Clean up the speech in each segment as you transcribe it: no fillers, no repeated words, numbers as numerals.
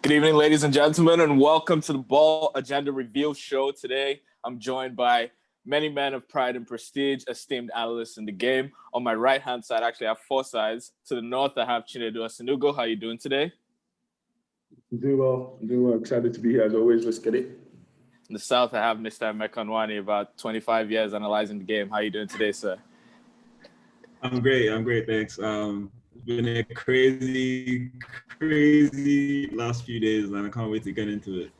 Good evening, ladies and gentlemen, and welcome to the Ball Agenda Reveal Show. Today, I'm joined by many men of pride and prestige, esteemed analysts in the game. On my right-hand side, actually, I have four sides. To the north, I have Chinedu Asinugo. How are you doing today? I'm doing well. Excited to be here as always. Let's get it. In the south, I have Mr. Mekanwani, about 25 years analyzing the game. How are you doing today, sir? I'm great, thanks. It's been a crazy last few days, and I can't wait to get into it.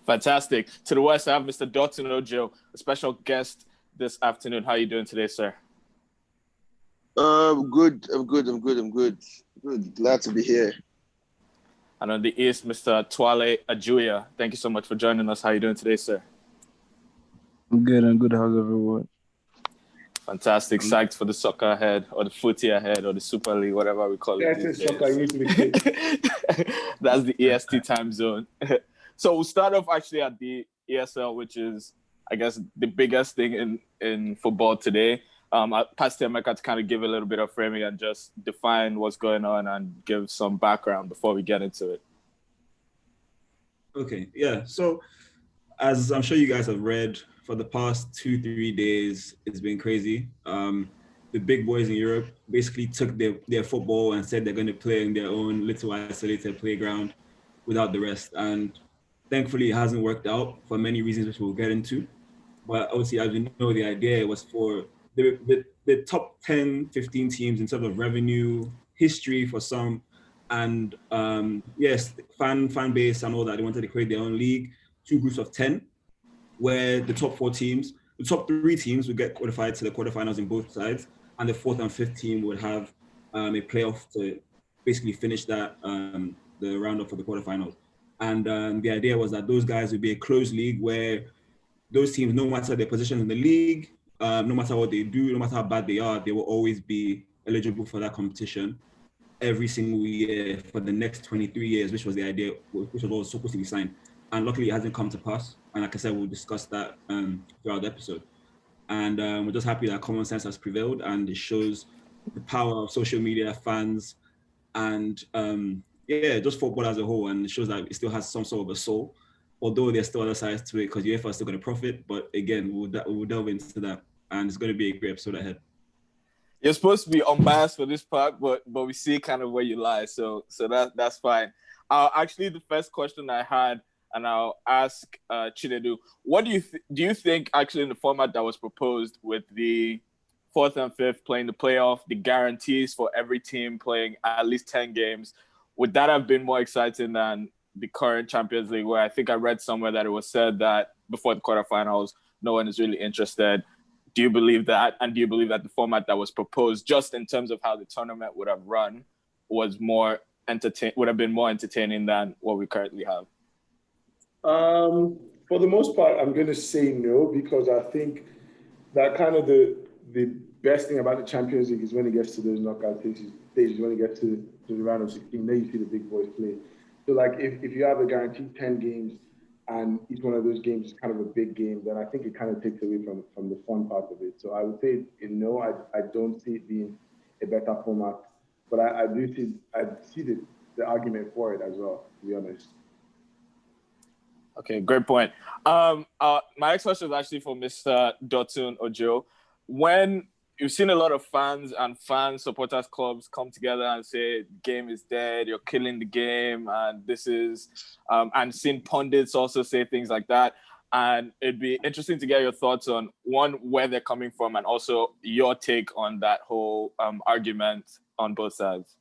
Fantastic. To the west, I have Mr. Dotun, a special guest this afternoon. How are you doing today, sir? I'm good. Good. Glad to be here. And on the east, Mr. Tuale Ajuyah. Thank you so much for joining us. How are you doing today, sir? I'm good. How's everyone? Fantastic. Psyched for the soccer ahead, or the footy ahead, or the Super League, whatever we call it. That's soccer. You need to make it. That's the EST time zone. So we'll start off actually at the ESL, which is, I guess, the biggest thing in football today. I'll pass to Emeka to kind of give a little bit of framing and just define what's going on and give some background before we get into it. Okay, yeah. So as I'm sure you guys have read, for the past 2-3 days, it's been crazy. The big boys in Europe basically took their football and said they're going to play in their own little isolated playground without the rest. And thankfully, it hasn't worked out for many reasons, which we'll get into. But obviously, as we know, the idea was for the top 10, 15 teams in terms of revenue, history for some, and yes, fan base and all that. They wanted to create their own league, 2 groups of 10, where the top 3 teams would get qualified to the quarterfinals in both sides, and the 4th and 5th team would have a playoff to basically finish that the round up for the quarterfinals. And the idea was that those guys would be a closed league where those teams, no matter their position in the league, no matter what they do, no matter how bad they are, they will always be eligible for that competition every single year for the next 23 years, which was the idea, which was all supposed to be signed. And luckily, it hasn't come to pass. And like I said, we'll discuss that throughout the episode. And we're just happy that common sense has prevailed, and it shows the power of social media, fans, and just football as a whole. And it shows that it still has some sort of a soul, although there's still other sides to it, because UEFA is still going to profit. But again, we'll delve into that, and it's going to be a great episode ahead. You're supposed to be unbiased for this part, but we see kind of where you lie, so that's fine. Actually, the first question I had, and I'll ask Chinedu, what do you think actually in the format that was proposed with the 4th and 5th playing the playoff, the guarantees for every team playing at least 10 games, would that have been more exciting than the current Champions League, where I think I read somewhere that it was said that before the quarterfinals, no one is really interested? Do you believe that? And do you believe that the format that was proposed, just in terms of how the tournament would have run, would have been more entertaining than what we currently have? For the most part, I'm going to say no, because I think that kind of the best thing about the Champions League is when it gets to those knockout stages, when it gets to the round of 16, then you see the big boys play. So like if you have a guaranteed 10 games and each one of those games is kind of a big game, then I think it kind of takes away from the fun part of it. So I would say no, I don't see it being a better format, but I see the argument for it as well, to be honest. Okay, great point. My next question is actually for Mr. Dotun Ojo. When you've seen a lot of fans and supporters clubs come together and say, game is dead, you're killing the game, and this is, and seen pundits also say things like that. And it'd be interesting to get your thoughts on, one, where they're coming from, and also your take on that whole argument on both sides.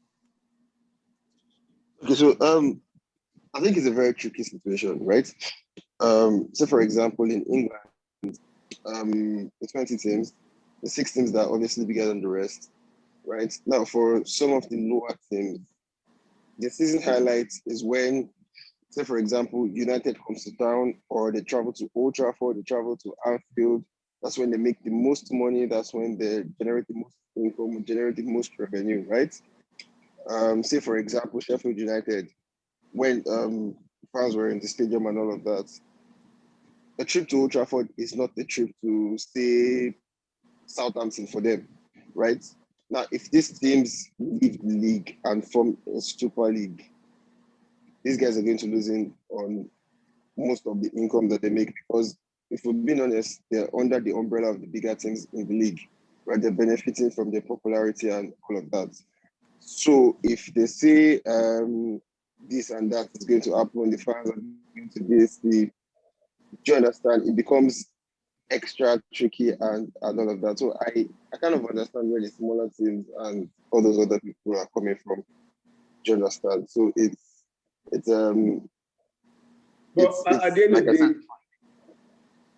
Okay, so I think it's a very tricky situation, right? So for example, in England, the 20 teams, the 6 teams that are obviously bigger than the rest, right? Now, for some of the lower teams, the season highlights is when, say for example, United comes to town, or they travel to Old Trafford, they travel to Anfield. That's when they make the most money. That's when they generate the most income, generate the most revenue, right? Say for example, Sheffield United, when fans were in the stadium and all of that, a trip to Old Trafford is not the trip to, say, Southampton for them, right? Now, if these teams leave the league and form a Super League, these guys are going to lose in on most of the income that they make because, if we're being honest, they're under the umbrella of the bigger teams in the league, right? They're benefiting from their popularity and all of that. So if they say this and that is going to happen, the fans are going to this, do you understand? It becomes extra tricky and all of that. So I kind of understand where the smaller teams and all those other people are coming from. Do you understand? So it's at the end of the day,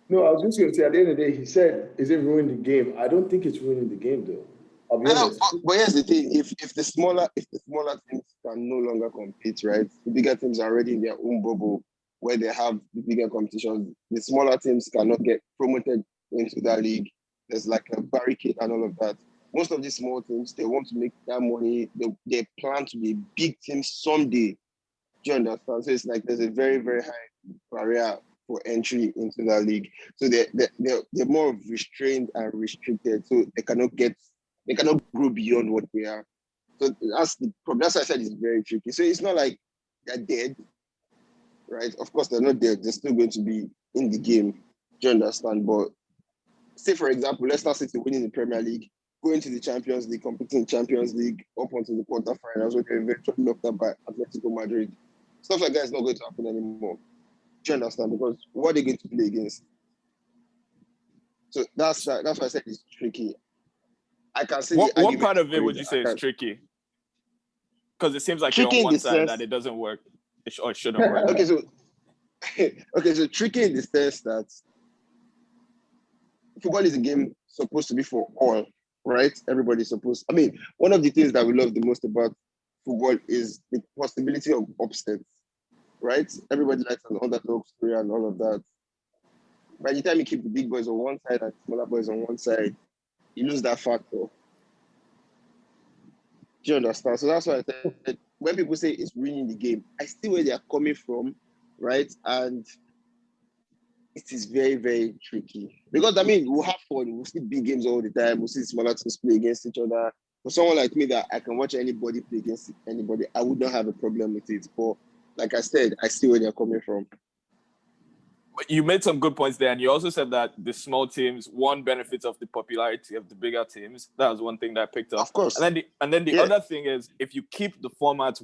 no, I was just going to say, at the end of the day, he said, is it ruining the game? I don't think it's ruining the game, though. I'll be honest. But here's the thing: if the smaller teams can no longer compete, right? The bigger teams are already in their own bubble where they have the bigger competitions. The smaller teams cannot get promoted into that league. There's like a barricade and all of that. Most of these small teams, they want to make that money. They plan to be a big team someday. Do you understand? So it's like there's a very, very high barrier for entry into that league. So they're more restrained and restricted. So they cannot grow beyond what they are. So that's the problem. That's why I said it's very tricky. So it's not like they're dead, right? Of course, they're not dead. They're still going to be in the game. Do you understand? But say, for example, Leicester City winning the Premier League, going to the Champions League, competing in Champions League up until the quarterfinals, where they're eventually knocked out by Atletico Madrid. Stuff like that is not going to happen anymore. Do you understand? Because what are they going to play against? So that's why I said it's tricky. I can see what part of it would you say is tricky? Because it seems like you're on one side that it doesn't work or it shouldn't work. So tricky in the sense that football is a game supposed to be for all, right? Everybody's supposed. I mean, one of the things that we love the most about football is the possibility of upsets, right? Everybody likes an underdog story and all of that. By the time you keep the big boys on one side and smaller boys on one side, you lose that factor. Do you understand? So that's why I said when people say it's ruining the game, I see where they are coming from, right? And it is very, very tricky. Because, I mean, we'll have fun. We'll see big games all the time. We'll see smaller teams play against each other. For someone like me that I can watch anybody play against anybody, I would not have a problem with it. But like I said, I see where they're coming from. But you made some good points there, and you also said that the small teams, one benefit of the popularity of the bigger teams. That was one thing that I picked up. Of course. And then the other thing is, if you keep the format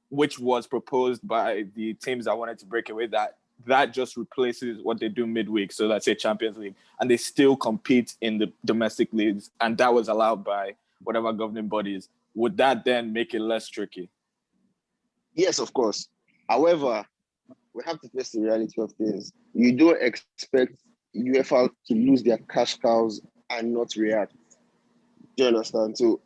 which was proposed by the teams that wanted to break away, that just replaces what they do midweek. So let's say Champions League, and they still compete in the domestic leagues, and that was allowed by whatever governing bodies. Would that then make it less tricky? Yes, of course. However, we have to face the reality of things. You don't expect UEFA to lose their cash cows and not react. Do you understand? So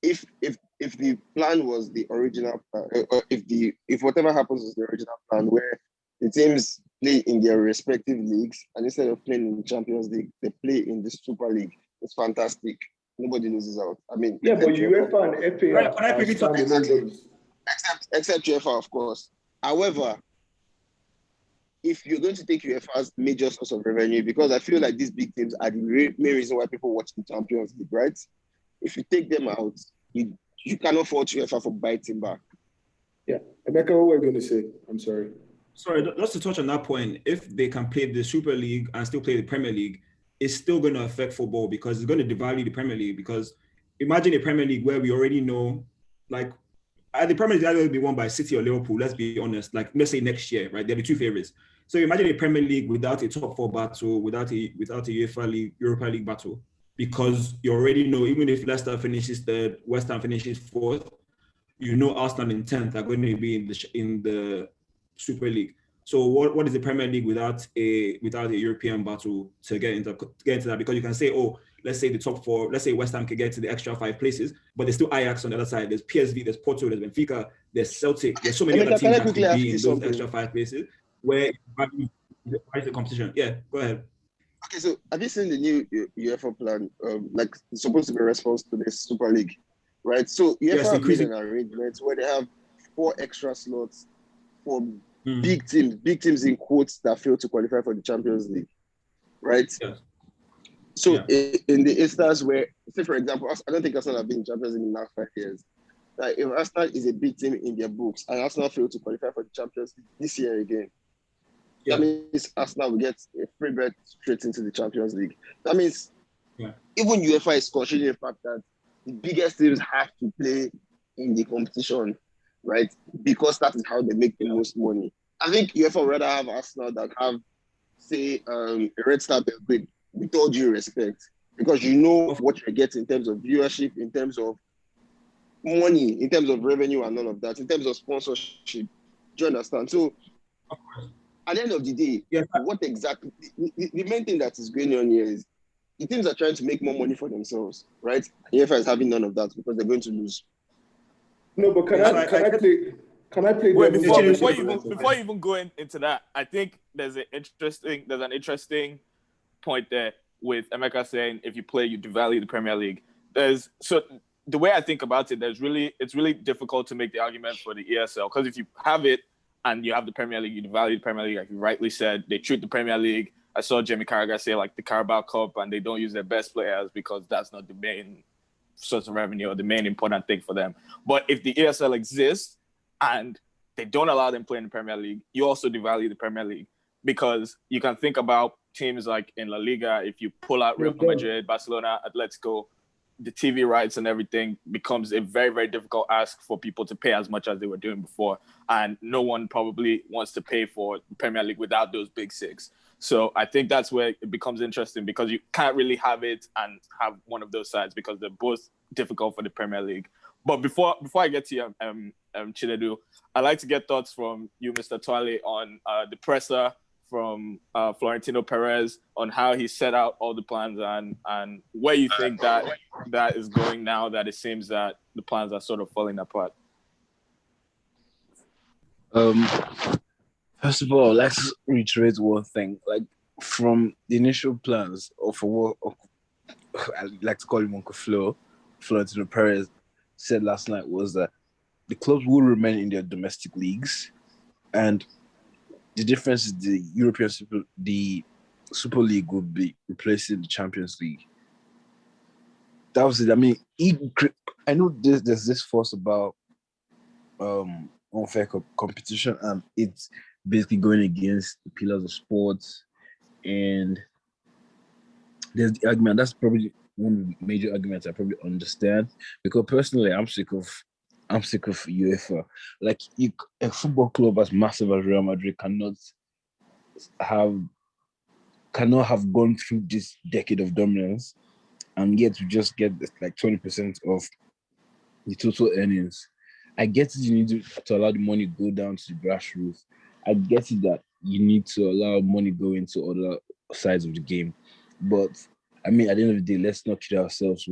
if the plan was the original plan, or if whatever happens was the original plan, where the teams play in their respective leagues, and instead of playing in the Champions League, they play in the Super League, it's fantastic. Nobody loses out. I mean, yeah, but UEFA and FA Can I quickly talk? Except UEFA, of course. However, if you're going to take UEFA's major source of revenue, because I feel like these big teams are the main reason why people watch the Champions League, right? If you take them out, you cannot fault UEFA for biting back. Yeah. Emeka, what were you going to say? I'm sorry. Sorry, just to touch on that point, if they can play the Super League and still play the Premier League, it's still going to affect football because it's going to devalue the Premier League. Because imagine a Premier League where we already know, like, the Premier League will be won by City or Liverpool, let's be honest. Like, let's say next year, right? They're the two favorites. So imagine a Premier League without a top four battle, without a UEFA League, Europa League battle, because you already know, even if Leicester finishes third, West Ham finishes fourth, you know Arsenal in 10th are going to be in the Super League. So what is the Premier League without a European battle to get into that? Because you can say, oh, let's say the top four, let's say West Ham can get to the extra 5 places, but there's still Ajax on the other side. There's PSV, there's Porto, there's Benfica, there's Celtic. There's so many other teams that could be in those extra 5 places where it's the competition. Yeah, go ahead. Okay, so have you seen the new UEFA plan? Like, it's supposed to be a response to the Super League, right? So UEFA have made an arrangement where they have 4 extra slots for big teams in quotes that fail to qualify for the Champions League, right? Yes. So in the instance where, say for example, I don't think Arsenal have been in Champions League in the last 5 years, that if Arsenal is a big team in their books and Arsenal fail to qualify for the Champions League this year again, that means Arsenal will get a free bet straight into the Champions League. That means even UEFA is considering the fact that the biggest teams have to play in the competition, right? Because that is how they make the most money. I think UEFA would rather have Arsenal that have, say, a Red Star Belgrade, with all due respect, because you know what you're getting in terms of viewership, in terms of money, in terms of revenue and all of that, in terms of sponsorship. Do you understand? So at the end of the day, what exactly, the main thing that is going on here is the teams are trying to make more money for themselves, right? UEFA is having none of that because they're going to lose. No, but can I play? Wait, before you even go into that, I think there's an interesting point there with Emeka saying if you play, you devalue the Premier League. So the way I think about it, it's really difficult to make the argument for the ESL because if you have it and you have the Premier League, you devalue the Premier League, like you rightly said. They treat the Premier League. I saw Jamie Carragher say like the Carabao Cup, and they don't use their best players because that's not the main source of revenue or the main important thing for them. But if the ESL exists and they don't allow them to play in the Premier League, you also devalue the Premier League because you can think about teams like in La Liga. If you pull out Real Madrid, Barcelona, Atletico, the TV rights and everything becomes a very, very difficult ask for people to pay as much as they were doing before. And no one probably wants to pay for the Premier League without those big six. So I think that's where it becomes interesting because you can't really have it and have one of those sides because they're both difficult for the Premier League. But before I get to you, Chinedu, I'd like to get thoughts from you, Mr. Tuale, on the presser from Florentino Perez on how he set out all the plans and where you think that is going now that it seems that the plans are sort of falling apart. First of all, let's reiterate one thing. Like from the initial plans of what I like to call him Uncle Flo, Florentino Perez said last night was that the clubs will remain in their domestic leagues, and the difference is the Super League will be replacing the Champions League. That was it. I mean, I know there's this force about unfair competition, and it's basically going against the pillars of sports. And there's the argument. That's probably one of the major arguments I probably understand because personally, I'm sick of UEFA. Like a football club as massive as Real Madrid cannot have gone through this decade of dominance and yet to just get like 20% of the total earnings. I get it, you need to allow the money go down to the grassroots. I get it that you need to allow money go into other sides of the game. But I mean, at the end of the day, let's not kid ourselves.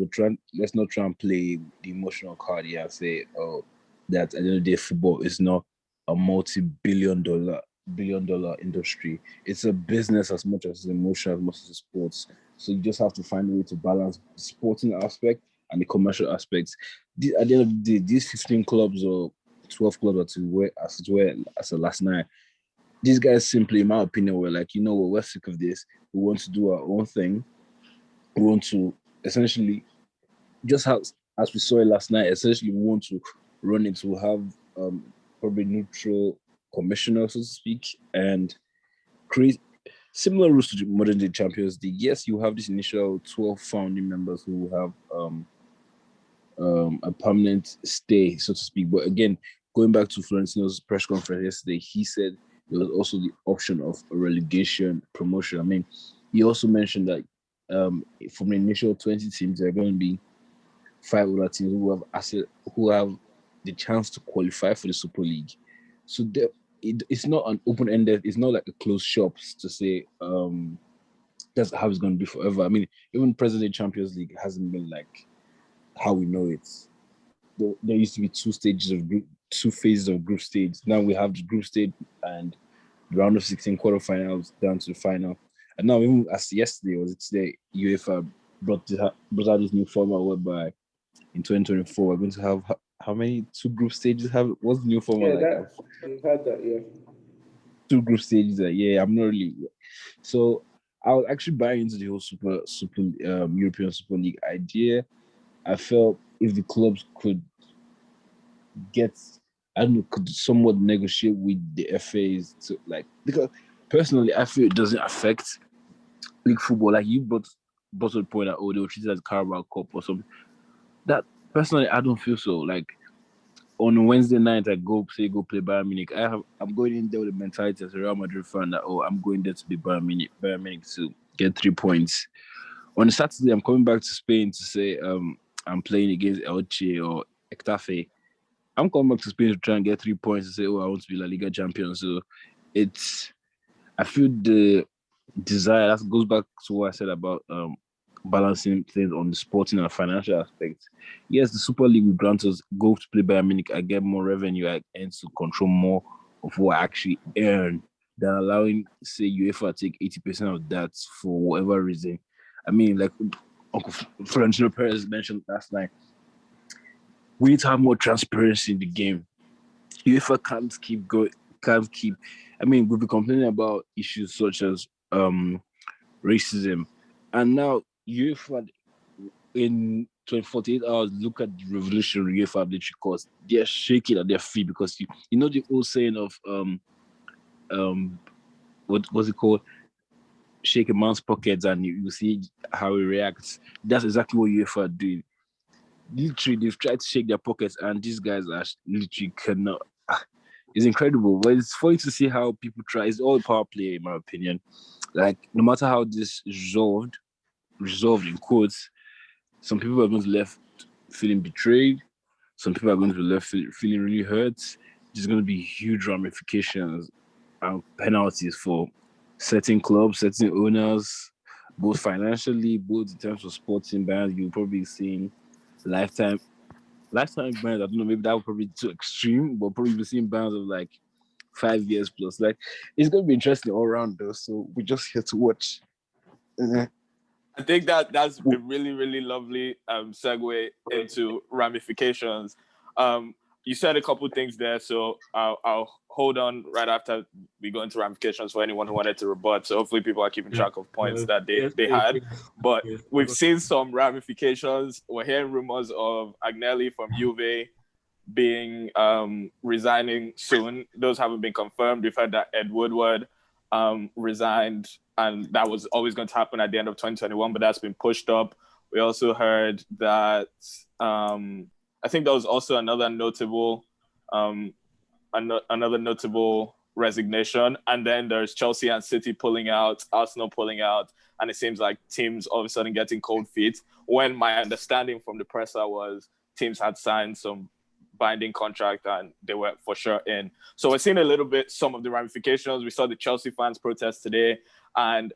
Let's not try and play the emotional card here and say, oh, that at the end of the day, football is not a multi-billion dollar industry. It's a business as much as it's emotion, as much as it's sports. So you just have to find a way to balance the sporting aspect and the commercial aspects. At the end of the day, these 15 clubs or 12 clubs as of last night, these guys simply, in my opinion, were like, you know what, we're sick of this. We want to do our own thing. We want to essentially, just as we saw it last night, essentially we want to run it to have probably neutral commissioner, so to speak, and create similar rules to the modern day Champions League. Yes, you have this initial 12 founding members who have a permanent stay, so to speak. But again, going back to Florentino's press conference yesterday, he said there was also the option of a relegation promotion. I mean, he also mentioned that from the initial 20 teams, there are going to be 5 other teams who have the chance to qualify for the Super League. So it's not an open-ended, it's not like a closed shop to say that's how it's going to be forever. I mean, even present-day Champions League hasn't been like how we know it. There used to be 2 phases of group stage. Now we have the group stage and the round of 16 quarterfinals down to the final. And now, even as yesterday, was it today, UEFA brought out this new format whereby in 2024 we're going to have how many 2 group stages? What's the new format like? We've had that, yeah. 2 group stages. I'm not really. So I was actually buying into the whole super European Super League idea. I felt if the clubs could get, I don't know, could somewhat negotiate with the FAs to like, because personally I feel it doesn't affect league football. Like you brought to the point that they were treated as Carabao Cup or something. That personally I don't feel so. Like on a Wednesday night I go play Bayern Munich. I'm going in there with the mentality as a Real Madrid fan that I'm going there to be Bayern Munich to get 3 points. On a Saturday I'm coming back to Spain to say I'm playing against Elche or Ectafe. I'm coming back to Spain to try and get 3 points and say, I want to be La Liga champion. So I feel the desire, that goes back to what I said about balancing things on the sporting and financial aspect. Yes, the Super League will grant us go to play Bayern Munich. I get more revenue. I end to control more of what I actually earn than allowing, say, UEFA take 80% of that for whatever reason. I mean, like Uncle Florentino Perez mentioned last night, we need to have more transparency in the game. UEFA can't keep. I mean, we've been complaining about issues such as racism, and now UEFA in 48 hours look at the revolution UEFA have literally caused. They're shaking at their feet because you know the old saying of what was it called? Shake a man's pockets and you see how he reacts. That's exactly what UEFA are doing. Literally, they've tried to shake their pockets, and these guys are literally cannot. It's incredible. But it's funny to see how people try. It's all power play, in my opinion. Like, no matter how this resolved in quotes, some people are going to be left feeling betrayed. Some people are going to be left feeling really hurt. There's going to be huge ramifications and penalties for certain clubs, certain owners, both financially, both in terms of sporting bans. You'll probably be seeing lifetime bans. I don't know, maybe that would probably be too extreme, but probably be seeing bans of like 5 years plus. Like, it's going to be interesting all around though. So we're just here to watch. I think that's a really, really lovely segue into ramifications. You said a couple things there, so I'll hold on right after we go into ramifications for anyone who wanted to rebut. So hopefully people are keeping track of points that they had. But we've seen some ramifications. We're hearing rumors of Agnelli from Juve being resigning soon. Those haven't been confirmed. We've heard that Ed Woodward resigned, and that was always going to happen at the end of 2021, but that's been pushed up. We also heard that I think there was also another notable resignation, and then there's Chelsea and City pulling out, Arsenal pulling out, and it seems like teams all of a sudden getting cold feet. When my understanding from the presser was teams had signed some binding contract and they were for sure in. So we're seeing a little bit some of the ramifications. We saw the Chelsea fans protest today, and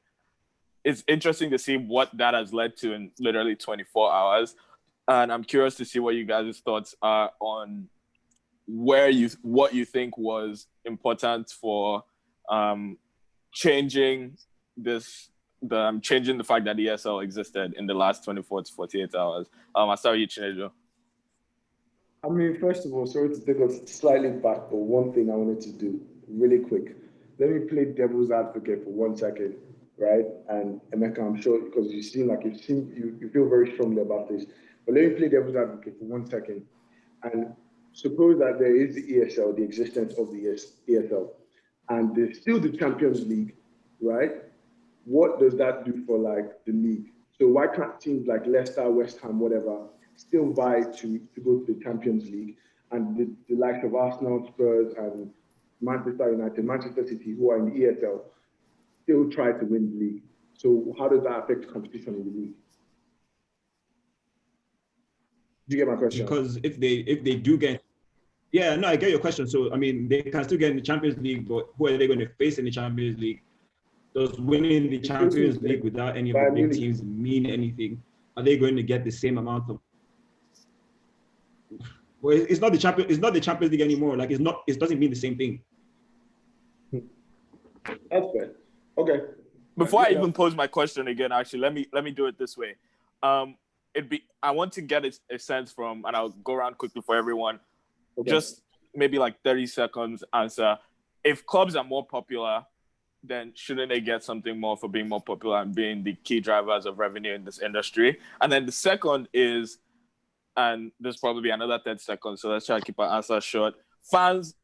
it's interesting to see what that has led to in literally 24 hours. And I'm curious to see what you guys' thoughts are on what you think was important for changing the fact that ESL existed in the last 24 to 48 hours. I'll start with you, Chinedu. I mean, first of all, sorry to take us slightly back, but one thing I wanted to do really quick. Let me play devil's advocate for 1 second, right? And Emeka, I'm sure because you feel very strongly about this. But let me play devil's advocate for 1 second. And suppose that there is the ESL, the existence of the ESL, and there's still the Champions League, right? What does that do for like the league? So why can't teams like Leicester, West Ham, whatever, still vie to go to the Champions League, and the likes of Arsenal, Spurs, and Manchester United, Manchester City, who are in the ESL, still try to win the league? So how does that affect competition in the league? Do you get my question? Because if they do get, I get your question. So I mean, they can still get in the Champions League, but who are they going to face in the Champions League? Does winning the Champions League without any of the big teams mean anything? Are they going to get the same amount of? Well, it's not the Champions League anymore. Like it doesn't mean the same thing. That's fair. Okay. Before I even pose my question again, actually, let me do it this way. I want to get a sense from, and I'll go around quickly for everyone. Okay. Just maybe like 30 seconds answer. If clubs are more popular, then shouldn't they get something more for being more popular and being the key drivers of revenue in this industry? And then the second is, and there's probably another 30 seconds, so let's try to keep our answer short. Fans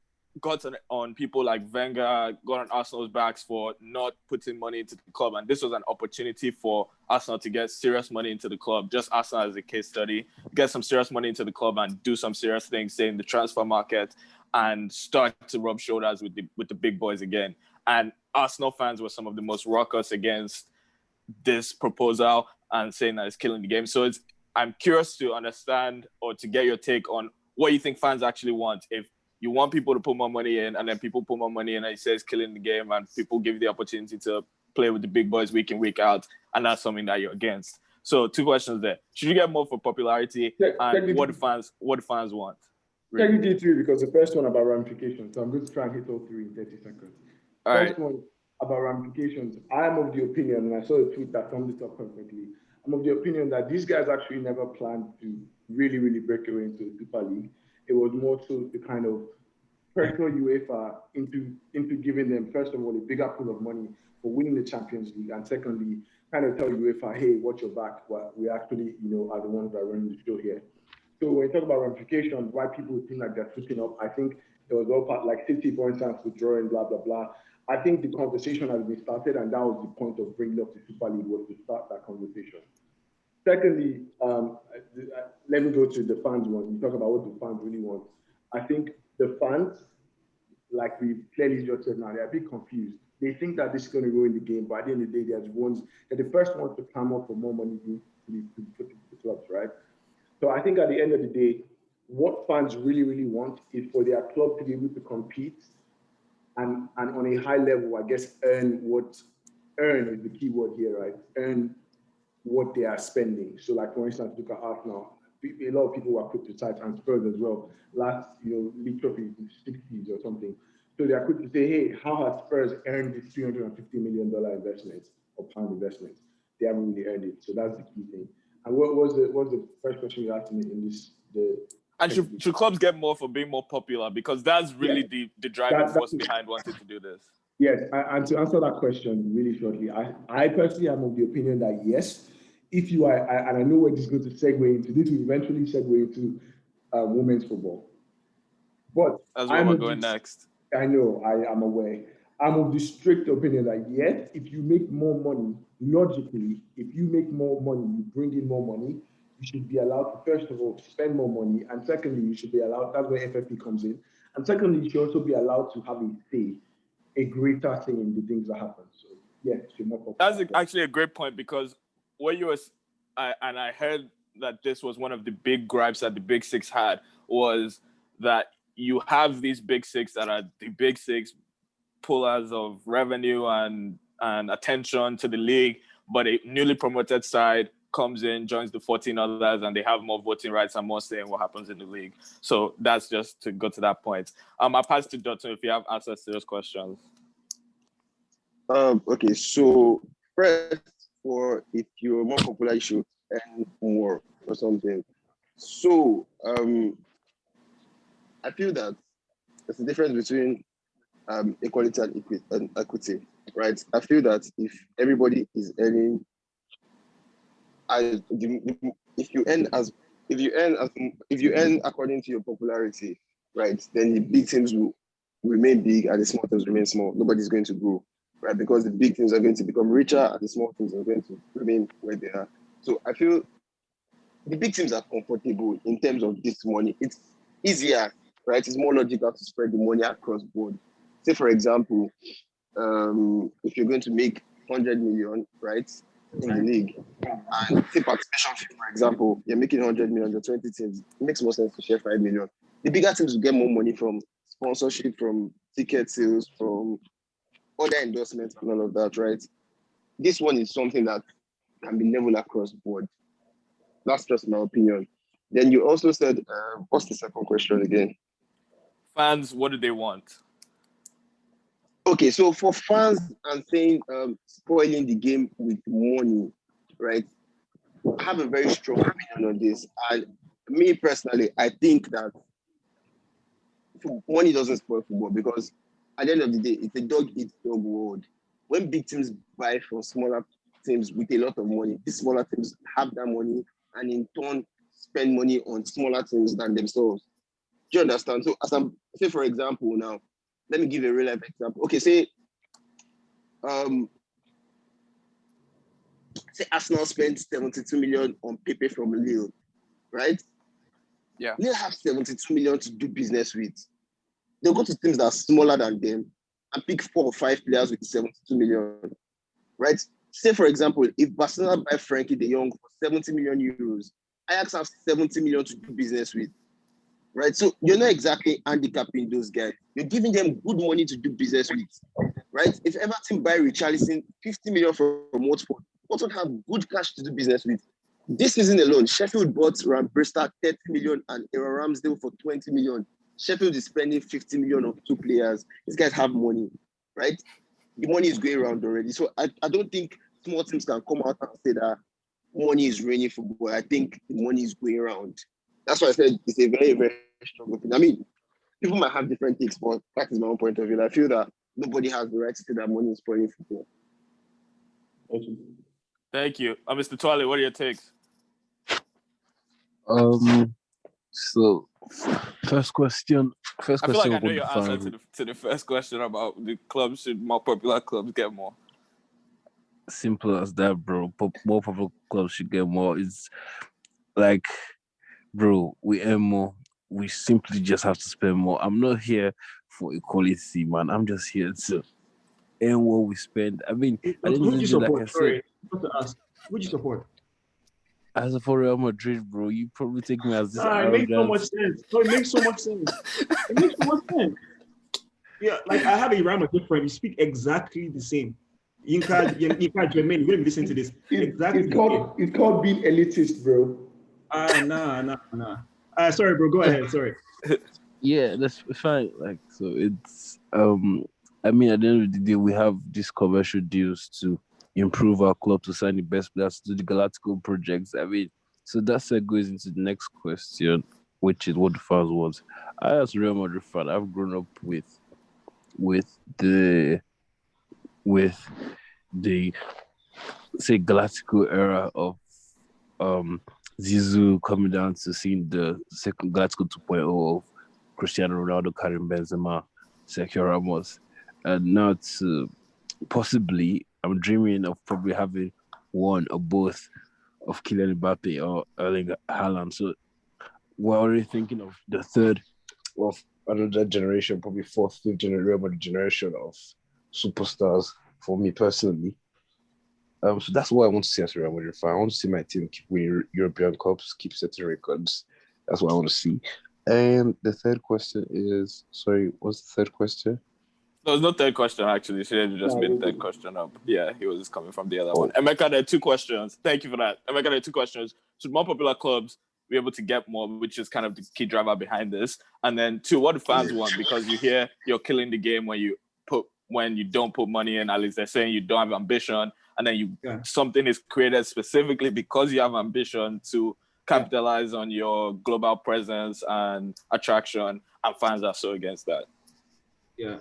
got on people like Wenger, got on Arsenal's backs for not putting money into the club, and this was an opportunity for Arsenal to get serious money into the club. Just Arsenal as a case study, get some serious money into the club and do some serious things, say in the transfer market, and start to rub shoulders with the big boys again. And Arsenal fans were some of the most raucous against this proposal and saying that it's killing the game. So I'm curious to understand or to get your take on what you think fans actually want. If you want people to put more money in, and then people put more money in, and it says killing the game, and people give you the opportunity to play with the big boys week in, week out, and that's something that you're against. So 2 questions there. Should you get more for popularity, and what do fans want? Really? Technically 3, because the first one about ramifications. So I'm going to try and hit all 3 in 30 seconds. First one about ramifications. I am of the opinion, and I saw a tweet that summed it up perfectly. I'm of the opinion that these guys actually never planned to really, really break away into the Super League. It was more so to kind of pressure UEFA into giving them, first of all, a bigger pool of money for winning the Champions League, and secondly, kind of tell UEFA, hey, watch your back. We actually, are the ones that are running the show here. So when you talk about ramifications, why people think like they're slipping up, I think it was all part, like City, for instance, withdrawing, blah, blah, blah. I think the conversation has been started, and that was the point of bringing up the Super League, was to start that conversation. Secondly, let me go to the fans one. You talk about what the fans really want. I think the fans, like we clearly just said now, they're a bit confused. They think that this is going to ruin the game, but at the end of the day, they're the first ones to clamor for more money to put the clubs, right? So I think at the end of the day, what fans really, really want is for their club to be able to compete and on a high level, I guess, earn is the key word here, right? Earn what they are spending. So like, for instance, look at Arsenal. A lot of people were quick to cite, and Spurs as well. Last, league trophy in the 60s or something. So they are quick to say, hey, how has Spurs earned this $350 million investment or pound investment? They haven't really earned it. So that's the key thing. And what was the first question you asked me in this? And should clubs get more for being more popular? Because that's really the driving force behind wanting to do this. Yes, and to answer that question really shortly, I personally am of the opinion that yes, if you are, and I know where this is going to segue into, this will eventually segue into women's football. But that's where we're going next. I know, I am aware. I'm of the strict opinion that yes, if you make more money, logically, if you make more money, you bring in more money, you should be allowed to, first of all, spend more money. And secondly, you should be allowed, that's where FFP comes in. And secondly, you should also be allowed to have a greater say in the things that happen. So, yeah, more popular. That's actually a great point, because what you was, and I heard that this was one of the big gripes that the Big Six had, was that you have these Big Six that are the Big Six pullers of revenue and attention to the league, but a newly promoted side comes in, joins the 14 others, and they have more voting rights and more say in what happens in the league. So that's just to go to that point. I'll pass to Dotun if you have answers to those questions. Okay, so first, for if you're more popular, you should earn more or something. So I feel that there's a difference between equality and equity, right? I feel that if everybody is earning, if you earn according to your popularity, right, then the big teams will remain big and the small teams remain small. Nobody's going to grow, right? Because the big teams are going to become richer and the small teams are going to remain where they are. So I feel the big teams are comfortable in terms of this money. It's easier, right? It's more logical to spread the money across board. Say, for example, if you're going to make 100 million, right, in the league, and say participation fee, for example, you're making 100 million, you're 20 teams, it makes more sense to share 5 million. The bigger teams will get more money from sponsorship, from ticket sales, from other endorsements and all of that, right? This one is something that can be level across the board. That's just my opinion. Then you also said, what's the second question again? Fans, what do they want? Okay, so for fans, I'm saying spoiling the game with money, right? I have a very strong opinion on this. And me personally, I think that money doesn't spoil football, because at the end of the day, it's a dog-eat-dog world. When big teams buy from smaller teams with a lot of money, these smaller teams have that money and in turn spend money on smaller things than themselves. Do you understand? So, say for example, now, let me give a real life example. Okay, say Arsenal spent 72 million on Pepe from Lille, right? Yeah. Lille have 72 million to do business with. They'll go to teams that are smaller than them and pick 4 or 5 players with 72 million, right? Say, for example, if Barcelona buy Frankie de Jong for 70 million euros, Ajax have 70 million to do business with, right? So you're not exactly handicapping those guys. You're giving them good money to do business with, right? If Everton buy Richarlison 50 million from Watford, Watford have good cash to do business with. This season alone, Sheffield bought Bristol 30 million and Aaron Ramsdale for 20 million. Sheffield is spending 50 million on 2 players. These guys have money, right? The money is going around already. So I don't think small teams can come out and say that money is raining football. I think the money is going around. That's why I said it's a very, very strong opinion. I mean, people might have different takes, but that is my own point of view. I feel that nobody has the right to say that money is spoiling football. Thank you. Mr. Tuale, what are your takes? So first question. I feel like I know your answer to the first question about the clubs should more popular clubs get more. Simple as that, bro. More popular clubs should get more. It's like, bro, we earn more. We simply just have to spend more. I'm not here for equality, man. I'm just here to earn what we spend. I mean, who do you support? like I said, Who do you support? As for Real Madrid, bro, you probably take me as this. It makes so much sense. It makes so much sense. It makes so much sense. Yeah, like I have a Real Madrid friend. You speak exactly the same. Yinka Jermaine, you wouldn't listen to this. Exactly. It's called being elitist, bro. Nah. Sorry, bro. Go ahead. Sorry. Yeah, that's fine. Like, so it's I mean, at the end of the day, we have these commercial deals to improve our club, to sign the best players, to do the Galactical projects. I mean, so that segues into the next question, which is what the fans want. I, as a Real Madrid fan, I've grown up with the say Galactical era of Zizou coming down to seeing the second Galactical 2.0 of Cristiano Ronaldo, Karim Benzema, Sergio Ramos, and now to possibly, I'm dreaming of probably having one or both of Kylian Mbappe or Erling Haaland. So we're already thinking of the third of another generation, probably fourth, fifth generation of superstars for me personally. So that's what I want to see as a Real Madrid fan. I want to see my team keep winning European Cups, keep setting records. That's what I want to see. And the third question is, sorry, what's the third question? There was no third question, actually. She just made the third question up. Yeah, he was just coming from the other one. Emeka, there are 2 questions. Thank you for that. Emeka, there are 2 questions. Should more popular clubs be able to get more, which is kind of the key driver behind this? And then 2, what do fans want? Because you hear you're killing the game when you don't put money in. At least they're saying you don't have ambition. And then something is created specifically because you have ambition to capitalize on your global presence and attraction, and fans are so against that. Yeah.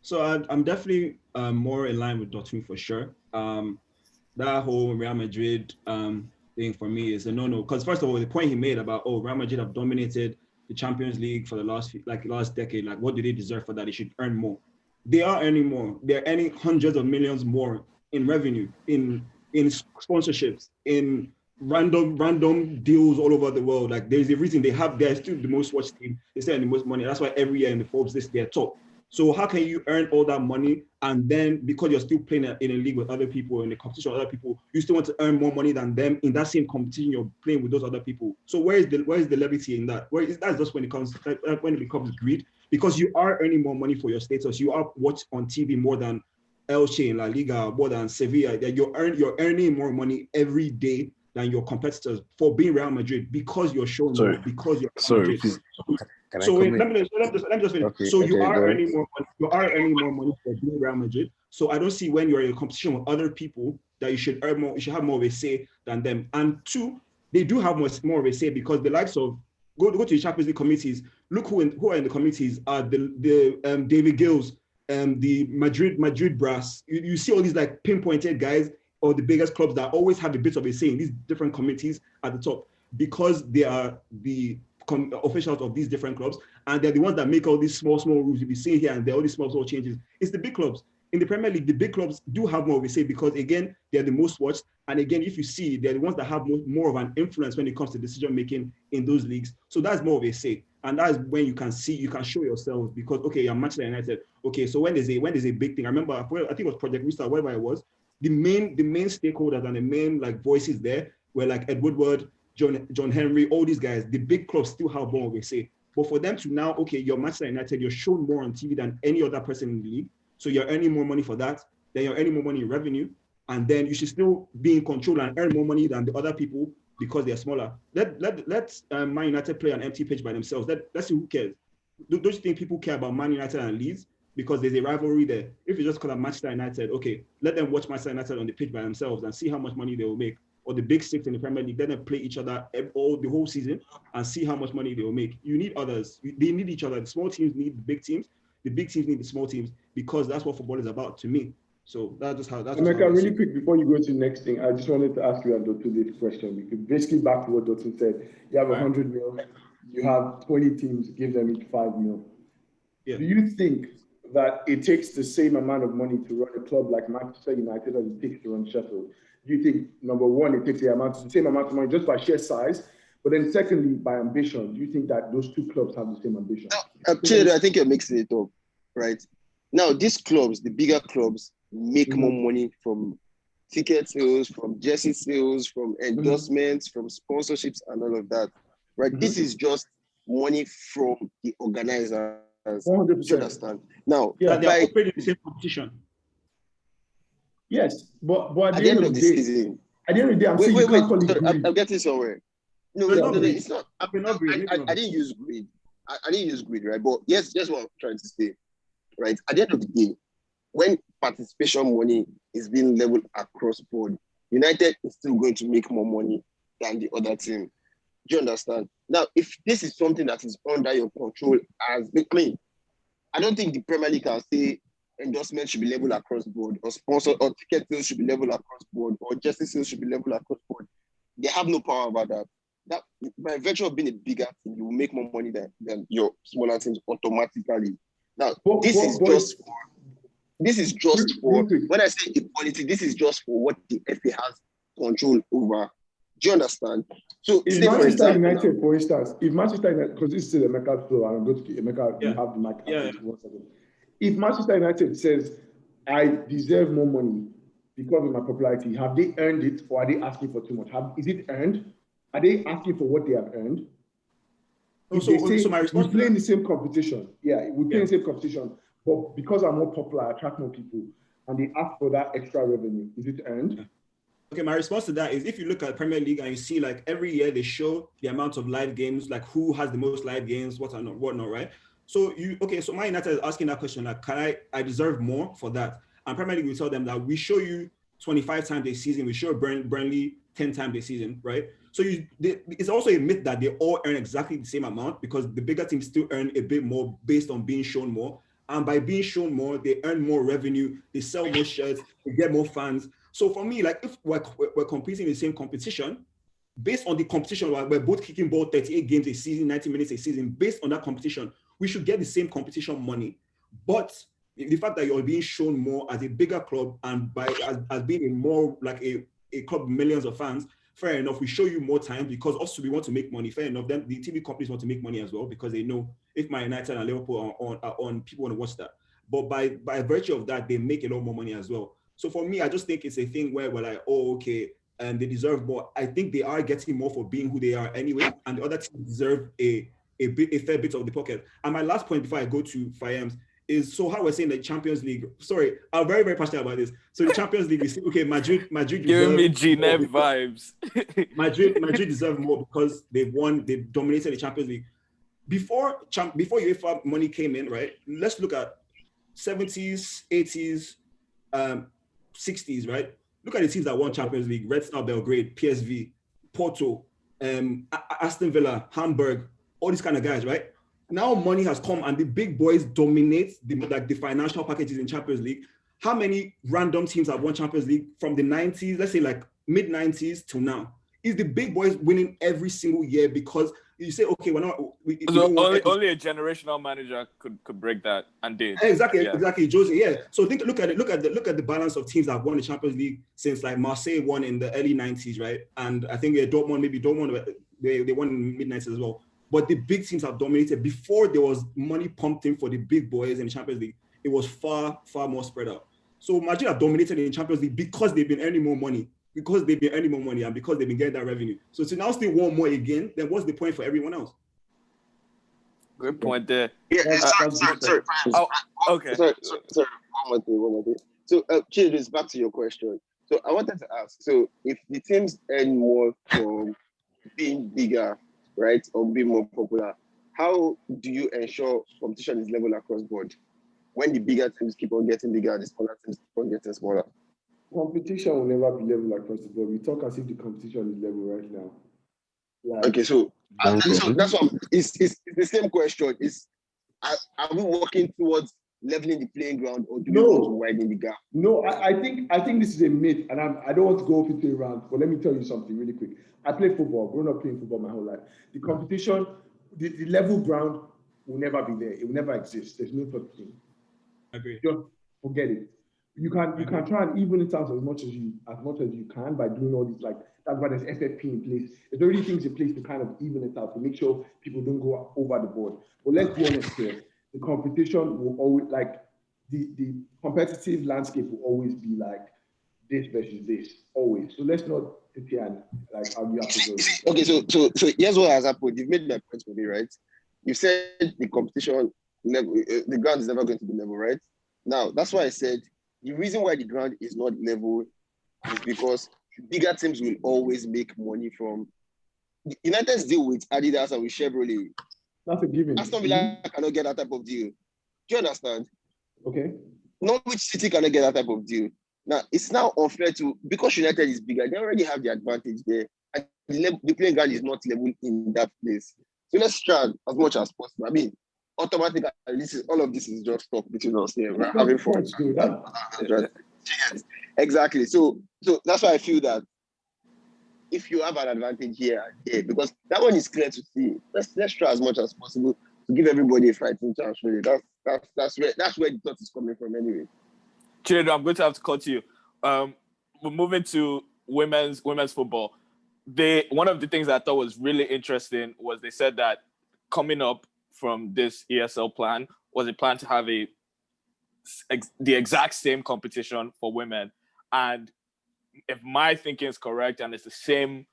So I'm definitely more in line with Dotun for sure. That whole Real Madrid thing for me is a no-no. Because first of all, the point he made about Real Madrid have dominated the Champions League for the last decade. Like, what do they deserve for that? They should earn more. They are earning more. They're earning hundreds of millions more in revenue, in sponsorships, in random deals all over the world. Like, there's a reason they're still the most watched team. They spend the most money. That's why every year in the Forbes list they're top. So how can you earn all that money and then, because you're still playing in a league with other people, in a competition with other people, you still want to earn more money than them in that same competition you're playing with those other people? So where is the levity in that? That's just when it becomes greed, because you are earning more money for your status. You are watched on TV more than Elche in La Liga, more than Sevilla. You're earning more money every day than your competitors for being Real Madrid, because you're showing more, because you're Real Madrid. Let me just finish. Okay, so you are earning more money. You are earning more money for being Real Madrid. So I don't see when you're in a competition with other people that you should earn more. You should have more of a say than them. And 2, they do have more of a say, because the likes of go to the Champions League committees. Look who are in the committees are the David Gills, the Madrid brass. You see all these like pinpointed guys or the biggest clubs that always have a bit of a say in these different committees at the top. because they are the officials of these different clubs, and they're the ones that make all these small rules you be seeing here and there, all these small changes. It's the big clubs. In the Premier League, the big clubs do have more of a say because, again, they're the most watched. And again, if you see, they're the ones that have more of an influence when it comes to decision making in those leagues. So that's more of a say. And that's when you can see, you can show yourself because, okay, you're Manchester United. Okay, so when there's a big thing, I remember, I think it was Project Restart, whatever it was, the main stakeholders and the main voices there were like Ed Woodward, John Henry, all these guys. The big clubs still have more of a say. But for them to now, okay, you're Manchester United, you're shown more on TV than any other person in the league. So you're earning more money for that. Then you're earning more money in revenue. And then you should still be in control and earn more money than the other people because they're smaller. Let Man United play an empty pitch by themselves. Let's see who cares. Don't you think people care about Man United and Leeds? Because there's a rivalry there. If you just call them Manchester United, okay, let them watch Manchester United on the pitch by themselves and see how much money they will make. Or the big six in the Premier League, let them play each other the whole season and see how much money they will make. You need others. They need each other. The small teams need the big teams. The big teams need the small teams because that's what football is about to me. So that's just how. Emeka, really quick before you go to the next thing, I just wanted to ask you a Dotun this question because basically back to what Dotun said, you have 100 mil, you have 20 teams, give them each 5 mil. Yeah. Do you think that it takes the same amount of money to run a club like Manchester United as it takes to run Sheffield? Do you think, number one, it takes the same amount of money just by sheer size? But then secondly, by ambition, do you think that those two clubs have the same ambition? Actually, I think you're mixing it up, right? Now, these clubs, the bigger clubs, make more money from ticket sales, from jersey sales, from endorsements, from sponsorships, and all of that, right? This is just money from the organizers. 100%. You understand? Now, they're operating the same competition. Yes, but at the end of the season, I'm saying you can't call it greed. I'm getting somewhere. No, it's not. I didn't use greed. I didn't use greed, right? But yes, that's what I'm trying to say, right? At the end of the day, when participation money is being leveled across board, United is still going to make more money than the other team. Do you understand? Now, if this is something that is under your control, I don't think the Premier League can say endorsements should be leveled across board, or sponsor or ticket sales should be leveled across board, or jersey sales should be leveled across board. They have no power about that. That by virtue of being a bigger team, you will make more money than your smaller teams automatically. Now, this is just for when I say equality, this is just for what the FA has control over. Do you understand? So if Manchester United, for instance, because this is the Emeka flow, and I'm going to Emeka, you have the mic. One second. If Manchester United says, I deserve more money because of my popularity, have they earned it or are they asking for too much? Is it earned? Are they asking for what they have earned? If my response we play in the same competition. Yeah, we play in the same competition, but because I'm more popular, I attract more people, and they ask for that extra revenue. Is it earned? Okay, my response to that is if you look at Premier League and you see like every year they show the amount of live games, like who has the most live games, whatnot, right? So so Man United is asking that question, like, can I deserve more for that? And Premier League will tell them that we show you 25 times a season, we show Burnley 10 times a season, right? So it's also a myth that they all earn exactly the same amount because the bigger teams still earn a bit more based on being shown more. And by being shown more, they earn more revenue, they sell more shirts, they get more fans. So for me, like if we're competing in the same competition, based on the competition, we're both kicking ball 38 games a season, 90 minutes a season, based on that competition, we should get the same competition money. But the fact that you're being shown more as a bigger club and as being a more like a club with millions of fans, fair enough, we show you more time because also we want to make money. Fair enough, then the TV companies want to make money as well because they know if Man United and Liverpool are on, people want to watch that. But by virtue of that, they make a lot more money as well. So for me, I just think it's a thing where we're like, oh, okay, and they deserve more. I think they are getting more for being who they are anyway, and the other teams deserve a fair bit of the pocket. And my last point before I go to Fayem's is, so how we're saying the Champions League. Sorry, I'm very, very passionate about this. So the Champions League, we see, okay, Madrid giving me Genève vibes. Madrid deserve more because they dominated the Champions League. Before UEFA money came in, right? Let's look at 70s, 80s, 60s, right? Look at the teams that won Champions League: Red Star Belgrade, PSV, Porto, Aston Villa, Hamburg, all these kind of guys, right? Now money has come and the big boys dominate the financial packages in Champions League. How many random teams have won Champions League from the 90s, let's say like mid-90s to now? Is the big boys winning every single year because you say, okay, we're not. So only a generational manager could break that and did. Exactly. Jose, yeah. So look at the balance of teams that have won the Champions League since like Marseille won in the early 90s, right? And I think Dortmund they won in the mid 90s as well. But the big teams have dominated before there was money pumped in for the big boys in the Champions League. It was far more spread out. So Madrid have dominated in the Champions League because they've been earning more money, and because they've been getting that revenue. So to now still want more again, then what's the point for everyone else? Good point there. Yeah, sorry. Okay. Sorry. One more thing. So, Chill, back to your question. So, I wanted to ask. So, if the teams earn more from being bigger, right, or being more popular, how do you ensure competition is level across board? When the bigger teams keep on getting bigger, the smaller teams keep on getting smaller. Competition will never be level across the board. We talk as if the competition is level right now. Like, Okay, so that's what it's the same question. Are we working towards leveling the playing ground, or do we want to widen the gap? No, I think this is a myth, and I don't want to go off into a rant, but let me tell you something really quick. I played football, grown up playing football my whole life. The competition, the level ground will never be there. It will never exist. There's no such thing. Agree. Just forget it. You can try and even it out as much as you can by doing all these, like, that's why there's FFP in place. There's already things in place to kind of even it out, to make sure people don't go over the board. But let's be honest here, the competition will always, like, the competitive landscape will always be like this versus this, always. So let's not sit here and like argue after. Okay, so here's what has happened. You've made my point for me, right? You said the competition level, the ground is never going to be level, right? Now, that's why I said the reason why the ground is not level is because bigger teams will always make money from. United's deal with Adidas and with Chevrolet. That's a given. Aston Villa cannot get that type of deal. Do you understand? Okay. Norwich City cannot get that type of deal. Now, it's now unfair because United is bigger, they already have the advantage there. And the playing ground is not level in that place. So let's try as much as possible. I mean, automatically, all of this is just talk between us here. We're having fun. Exactly. So that's why I feel that if you have an advantage here and there, because that one is clear to see. Let's try as much as possible to give everybody a fighting chance. Really, that's where the thought is coming from. Anyway, Chinedu, I'm going to have to cut you. We're moving to women's football. One of the things that I thought was really interesting was they said that coming up from this ESL plan was a plan to have the exact same competition for women. And if my thinking is correct, and it's the same,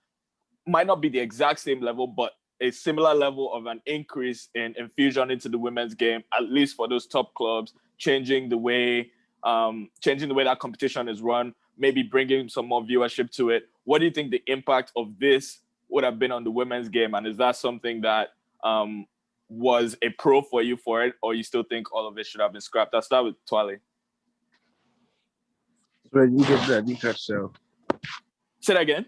might not be the exact same level, but a similar level of an increase in infusion into the women's game, at least for those top clubs, changing the way that competition is run, maybe bringing some more viewership to it. What do you think the impact of this would have been on the women's game? And is that something that was a pro for you for it, or you still think all of it should have been scrapped? I'll start with Tuale. So I didn't catch that. Say that again.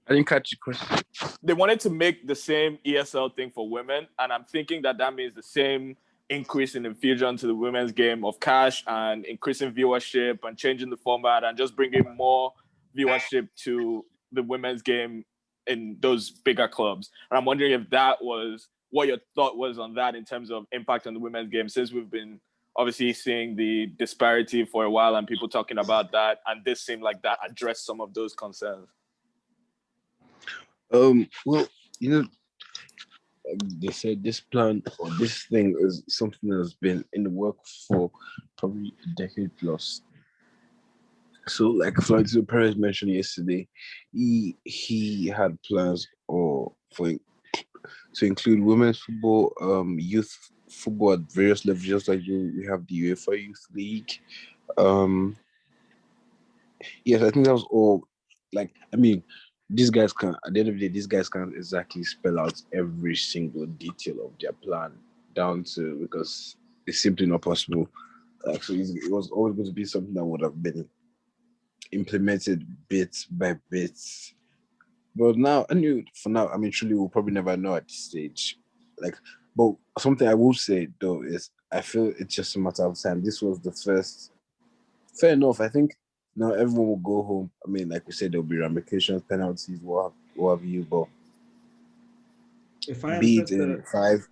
I didn't catch your question. They wanted to make the same ESL thing for women, and I'm thinking that means the same increase in infusion to the women's game of cash and increasing viewership and changing the format and just bringing more viewership to the women's game in those bigger clubs. And I'm wondering if that was what your thought was on that in terms of impact on the women's game, since we've been obviously seeing the disparity for a while and people talking about that, and this seemed like that addressed some of those concerns. Well, they said this plan or this thing is something that has been in the work for probably a decade plus. So, like Florentino Perez mentioned yesterday, he had plans to include women's football, youth football at various levels, just like we have the UEFA Youth League. Yes, I think that was all. Like, I mean, these guys can't. At the end of the day, these guys can't exactly spell out every single detail of their plan down to, because it's simply not possible. Like, so it was always going to be something that would have been implemented bit by bit. But now, I mean, truly, we'll probably never know at this stage. Like, but something I will say though is, I feel it's just a matter of time. This was the first. Fair enough. I think Now everyone will go home. I mean, like we said, there'll be ramifications, penalties, what have you, but If I be it understand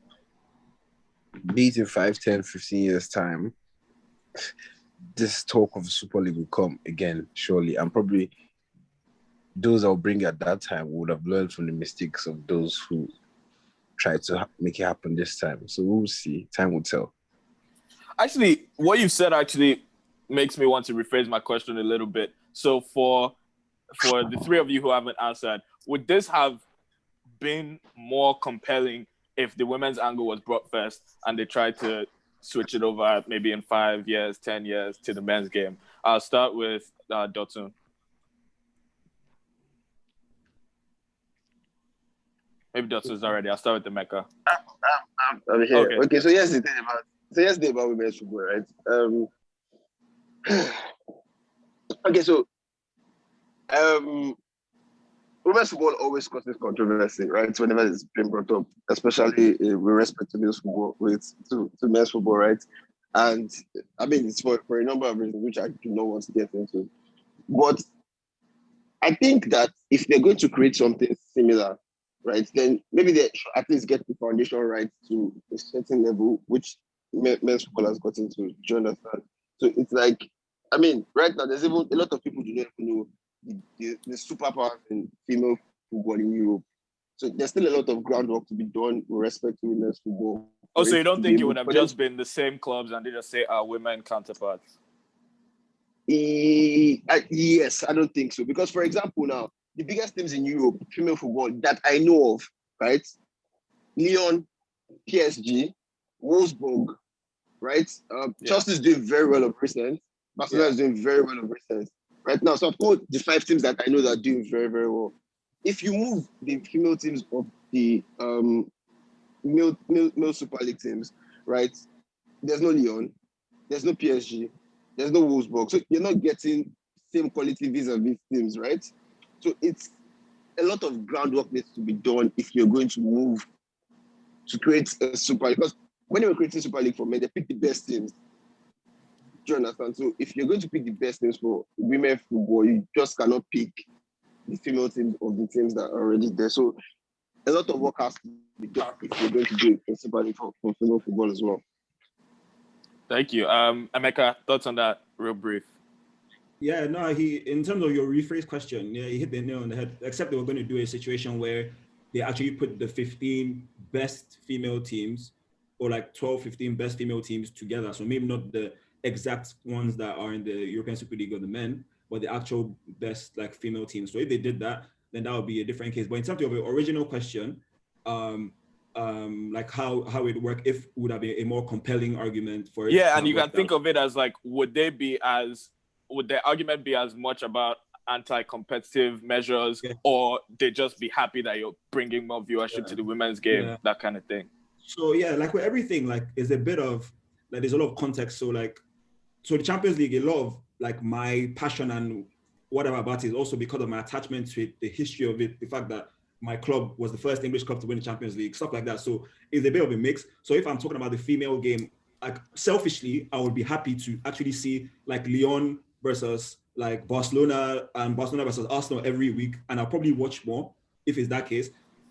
in 5, 10, 15 years time, this talk of the Super League will come again, surely. And probably those I'll bring at that time would have learned from the mistakes of those who tried to make it happen this time. So we'll see. Time will tell. Actually, what you said actually makes me want to rephrase my question a little bit. So for the three of you who haven't answered, would this have been more compelling if the women's angle was brought first and they tried to switch it over maybe in 5 years, 10 years to the men's game? I'll start with Dotun. Maybe Dotun's already. I'll start with the Mecca. I'm here. Okay. Okay, so here's the thing about women's football, right? Okay, so women's football always causes controversy, right? Whenever it's been brought up, especially with respect to men's football, to men's football, right? And I mean, it's for a number of reasons which I do not want to get into. But I think that if they're going to create something similar, right, then maybe they should at least get the foundation right to a certain level, which men's football has gotten to. Do you understand? So it's like, I mean, right now there's even a lot of people do not even know the superpowers in female football in Europe. So there's still a lot of groundwork to be done with respect to women's football. Oh, so you don't think it would have just been the same clubs and they just say our women counterparts? Yes, I don't think so. Because, for example, now, the biggest teams in Europe, female football, that I know of, right? Lyon, PSG, Wolfsburg, right? Chelsea is doing very well of recent. Barcelona is doing very well of recent. Right now, so of course, the 5 teams that I know that are doing very, very well. If you move the female teams of the male Super League teams, right? There's no Lyon, there's no PSG, there's no Wolfsburg. So you're not getting same quality vis-a-vis teams, right? So it's a lot of groundwork needs to be done if you're going to move to create a Super League. Because when you're creating Super League for men, they pick the best teams. Do you understand? So if you're going to pick the best teams for women football, you just cannot pick the female teams of the teams that are already there. So a lot of work has to be done if you're going to do a Super League for female football as well. Thank you. Emeka, thoughts on that real brief? Yeah, no, in terms of your rephrase question, yeah, he hit the nail on the head, except they were going to do a situation where they actually put the 15 best female teams or like 12, 15 best female teams together. So maybe not the exact ones that are in the European Super League of the men, but the actual best like female teams. So if they did that, then that would be a different case. But in terms of the original question, like how it would work, if it would have been a more compelling argument for it. Yeah, and you can think of it as like, would the argument be as much about anti-competitive measures, or they just be happy that you're bringing more viewership to the women's game, that kind of thing? So yeah, like with everything, like is a bit of like there's a lot of context. So like, so the Champions League, a lot of like my passion and whatever about it is also because of my attachment to it, the history of it, the fact that my club was the first English club to win the Champions League, stuff like that. So it's a bit of a mix. So if I'm talking about the female game, like selfishly, I would be happy to actually see like Lyon versus like Barcelona and Barcelona versus Arsenal every week. And I'll probably watch more if it's that case.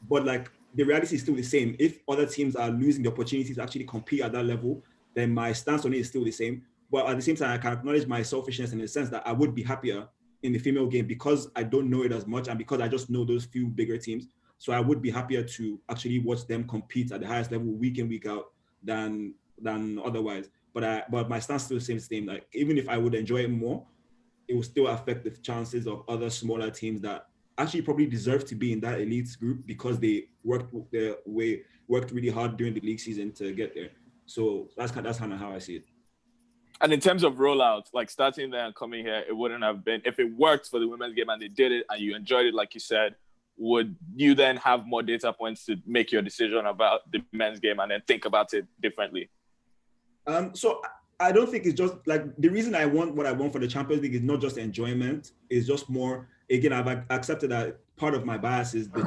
But like the reality is still the same. If other teams are losing the opportunity to actually compete at that level, then my stance on it is still the same. But at the same time, I can acknowledge my selfishness in the sense that I would be happier in the female game because I don't know it as much and because I just know those few bigger teams. So I would be happier to actually watch them compete at the highest level week in, week out than otherwise. But my stance still the same. Like even if I would enjoy it more, it will still affect the chances of other smaller teams that actually probably deserve to be in that elite group because they worked really hard during the league season to get there. So that's kind of how I see it. And in terms of rollout, like starting there and coming here, it wouldn't have been, if it worked for the women's game and they did it and you enjoyed it, like you said, would you then have more data points to make your decision about the men's game and then think about it differently? So I don't think it's just like the reason I want what I want for the Champions League is not just enjoyment. It's just more, again, I've accepted that part of my bias is the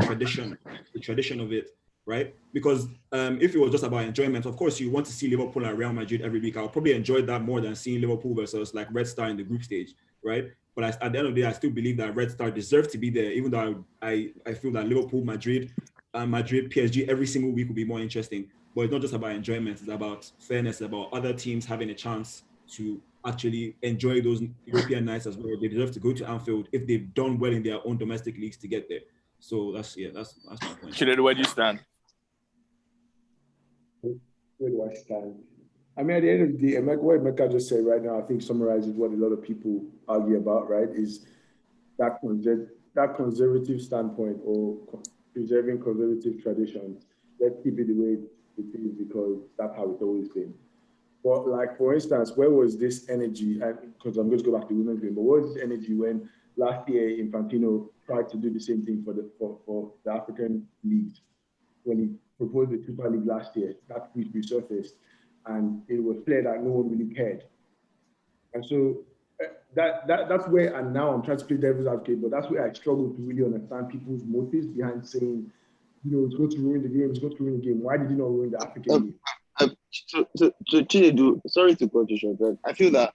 tradition of it, right? Because if it was just about enjoyment, of course, you want to see Liverpool and Real Madrid every week. I'll probably enjoy that more than seeing Liverpool versus like Red Star in the group stage. right? But at the end of the day, I still believe that Red Star deserve to be there, even though I feel that Liverpool, Madrid, PSG every single week will be more interesting. But it's not just about enjoyment, it's about fairness, it's about other teams having a chance to actually enjoy those European nights as well. They deserve to go to Anfield if they've done well in their own domestic leagues to get there. So that's my point. Chinedu, where do you stand? Where do I stand? I mean, at the end of the day, what Emeka just said right now, I think summarizes what a lot of people argue about, right? Is that conservative standpoint or preserving conservative traditions. Let's keep it the way it is because that's how it's always been. But like, for instance, where was this energy? Because I'm going to go back to women's game, but where was this energy when last year Infantino tried to do the same thing for the African leagues? When he proposed the Super League last year, that tweet resurfaced, and it was clear that no one really cared. And so that's where, and now I'm trying to play devil's advocate, but that's where I struggle to really understand people's motives behind saying, it's going to ruin the game, it's going to ruin the game. Why did you not ruin the African game? So Chinedu, sorry to cut you short, but I feel that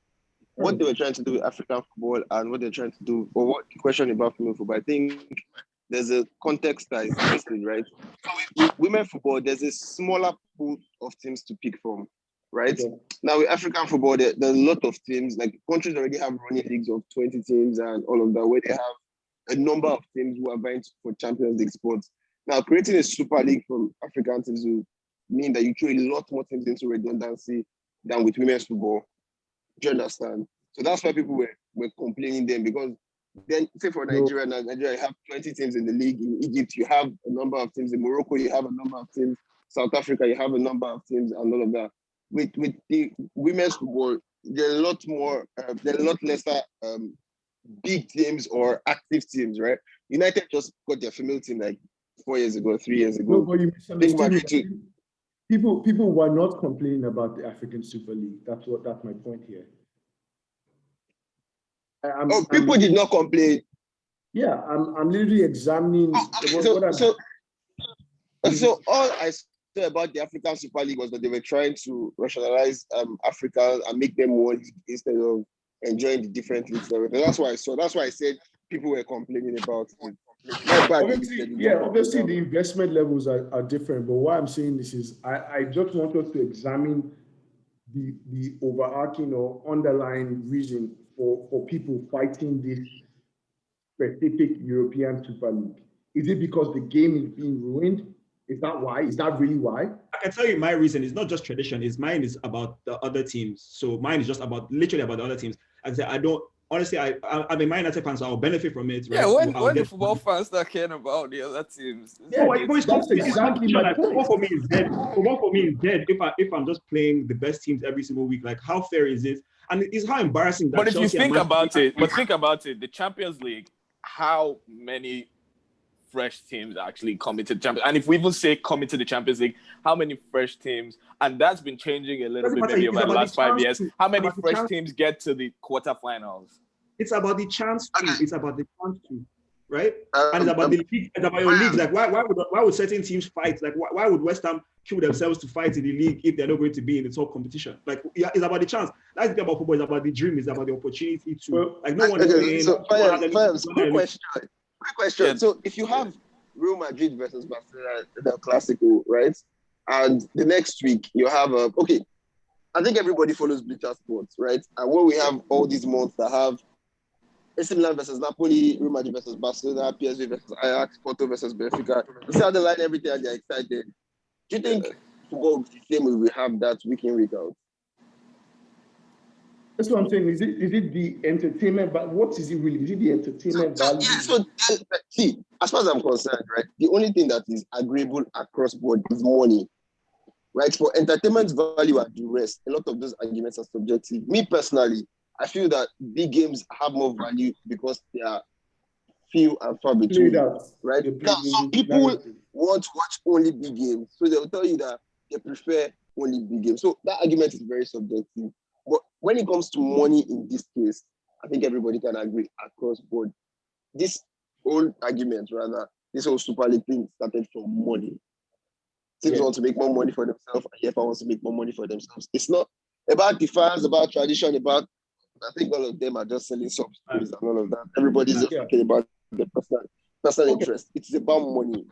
what they were trying to do with African football and what they're trying to do, or what the question about female football, I think there's a context that is missing, right? So with women football, there's a smaller pool of teams to pick from, right? Okay. Now with African football, there's a lot of teams, like countries already have running leagues of 20 teams and all of that, where they have a number of teams who are vying for Champions League spots. Now, creating a Super League from African teams will mean that you throw a lot more teams into redundancy than with women's football. Do you understand? So that's why people were complaining then, because then, say for Nigeria, you have 20 teams in the league. In Egypt, you have a number of teams. In Morocco, you have a number of teams. South Africa, you have a number of teams, and all of that. With the women's football, there are a lot more, there are a lot lesser big teams or active teams, right? United just got their female team like 4 years ago, 3 years ago. No, but you misunderstood. People were not complaining about the African Super League. That's my point here. People did not complain. Yeah, I'm literally examining. So all I said about the African Super League was that they were trying to rationalize Africa and make them one instead of enjoying the different leagues. That's why I said people were complaining about it. Obviously the investment levels are different, but what I'm saying this is I just want us to examine the overarching or underlying reason for people fighting this specific European Super League. Is it because the game is being ruined? Is that why? Is that really why? I can tell you my reason. It's not just tradition. Mine is about the other teams. So mine is just literally about the other teams. I say honestly, I'm a Man United fan, so I'll benefit from it. Right? Yeah, when the football fans start caring about the other teams. Yeah, that's exactly my point. Football for me is dead. Football for me is dead if I'm just playing the best teams every single week. Like, how fair is it? And it's how embarrassing that. But if you think about it, the Champions League, how many fresh teams actually come into the Champions? And if we even say come into the Champions League, how many fresh teams? And that's been changing a little bit maybe over the last 5 years. How many fresh teams get to the quarterfinals? It's about the chance to. It's about the chance to, right? And it's about the league. It's about your leagues. Like why would certain teams fight? Like why would West Ham kill themselves to fight in the league if they're not going to be in the top competition? Like it's about the chance. That's the thing about football. It's about the dream. It's about the opportunity to. Like no one is playing. So quick question. Yeah. So if you have Real Madrid versus Barcelona, the Clasico, right? And the next week you have I think everybody follows Bleacher Sports, right? And when we have all these months that have AC Milan versus Napoli, Real Madrid versus Barcelona, PSV versus Ajax, Porto versus Benfica, you see how they line everything and they're excited. Do you think football will be the same way we have that week in, week out? That's what I'm saying. Is it the entertainment? But what is it really? Is it the entertainment value? See, as far as I'm concerned, right, the only thing that is agreeable across board is money. Right? For entertainment value at the rest, a lot of those arguments are subjective. Me personally, I feel that big games have more value because they are few and far between. Right? Now, some people want to watch only big games. So they'll tell you that they prefer only big games. So that argument is very subjective. But when it comes to money in this case, I think everybody can agree across board. This whole argument, this whole Super League thing started from money. Teams want to make more money for themselves, and UEFA wants to make more money for themselves. It's not about the fans, about tradition, about I think all of them are just selling sub stories and all of that. Everybody's just talking about the personal interest. It's about money.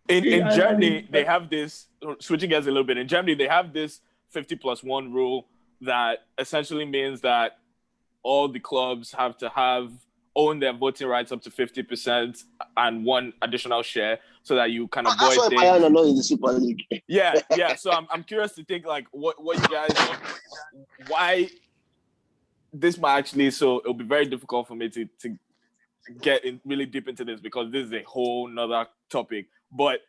In Germany, they have this, switching gears a little bit, in Germany, they have this 50+1 rule that essentially means that all the clubs have to own their voting rights up to 50% and one additional share so that you can avoid That's why things. Bayern are not in the Super League. Yeah. So I'm curious to think like what you guys, why this might actually, so it'll be very difficult for me to get in really deep into this because this is a whole nother topic. But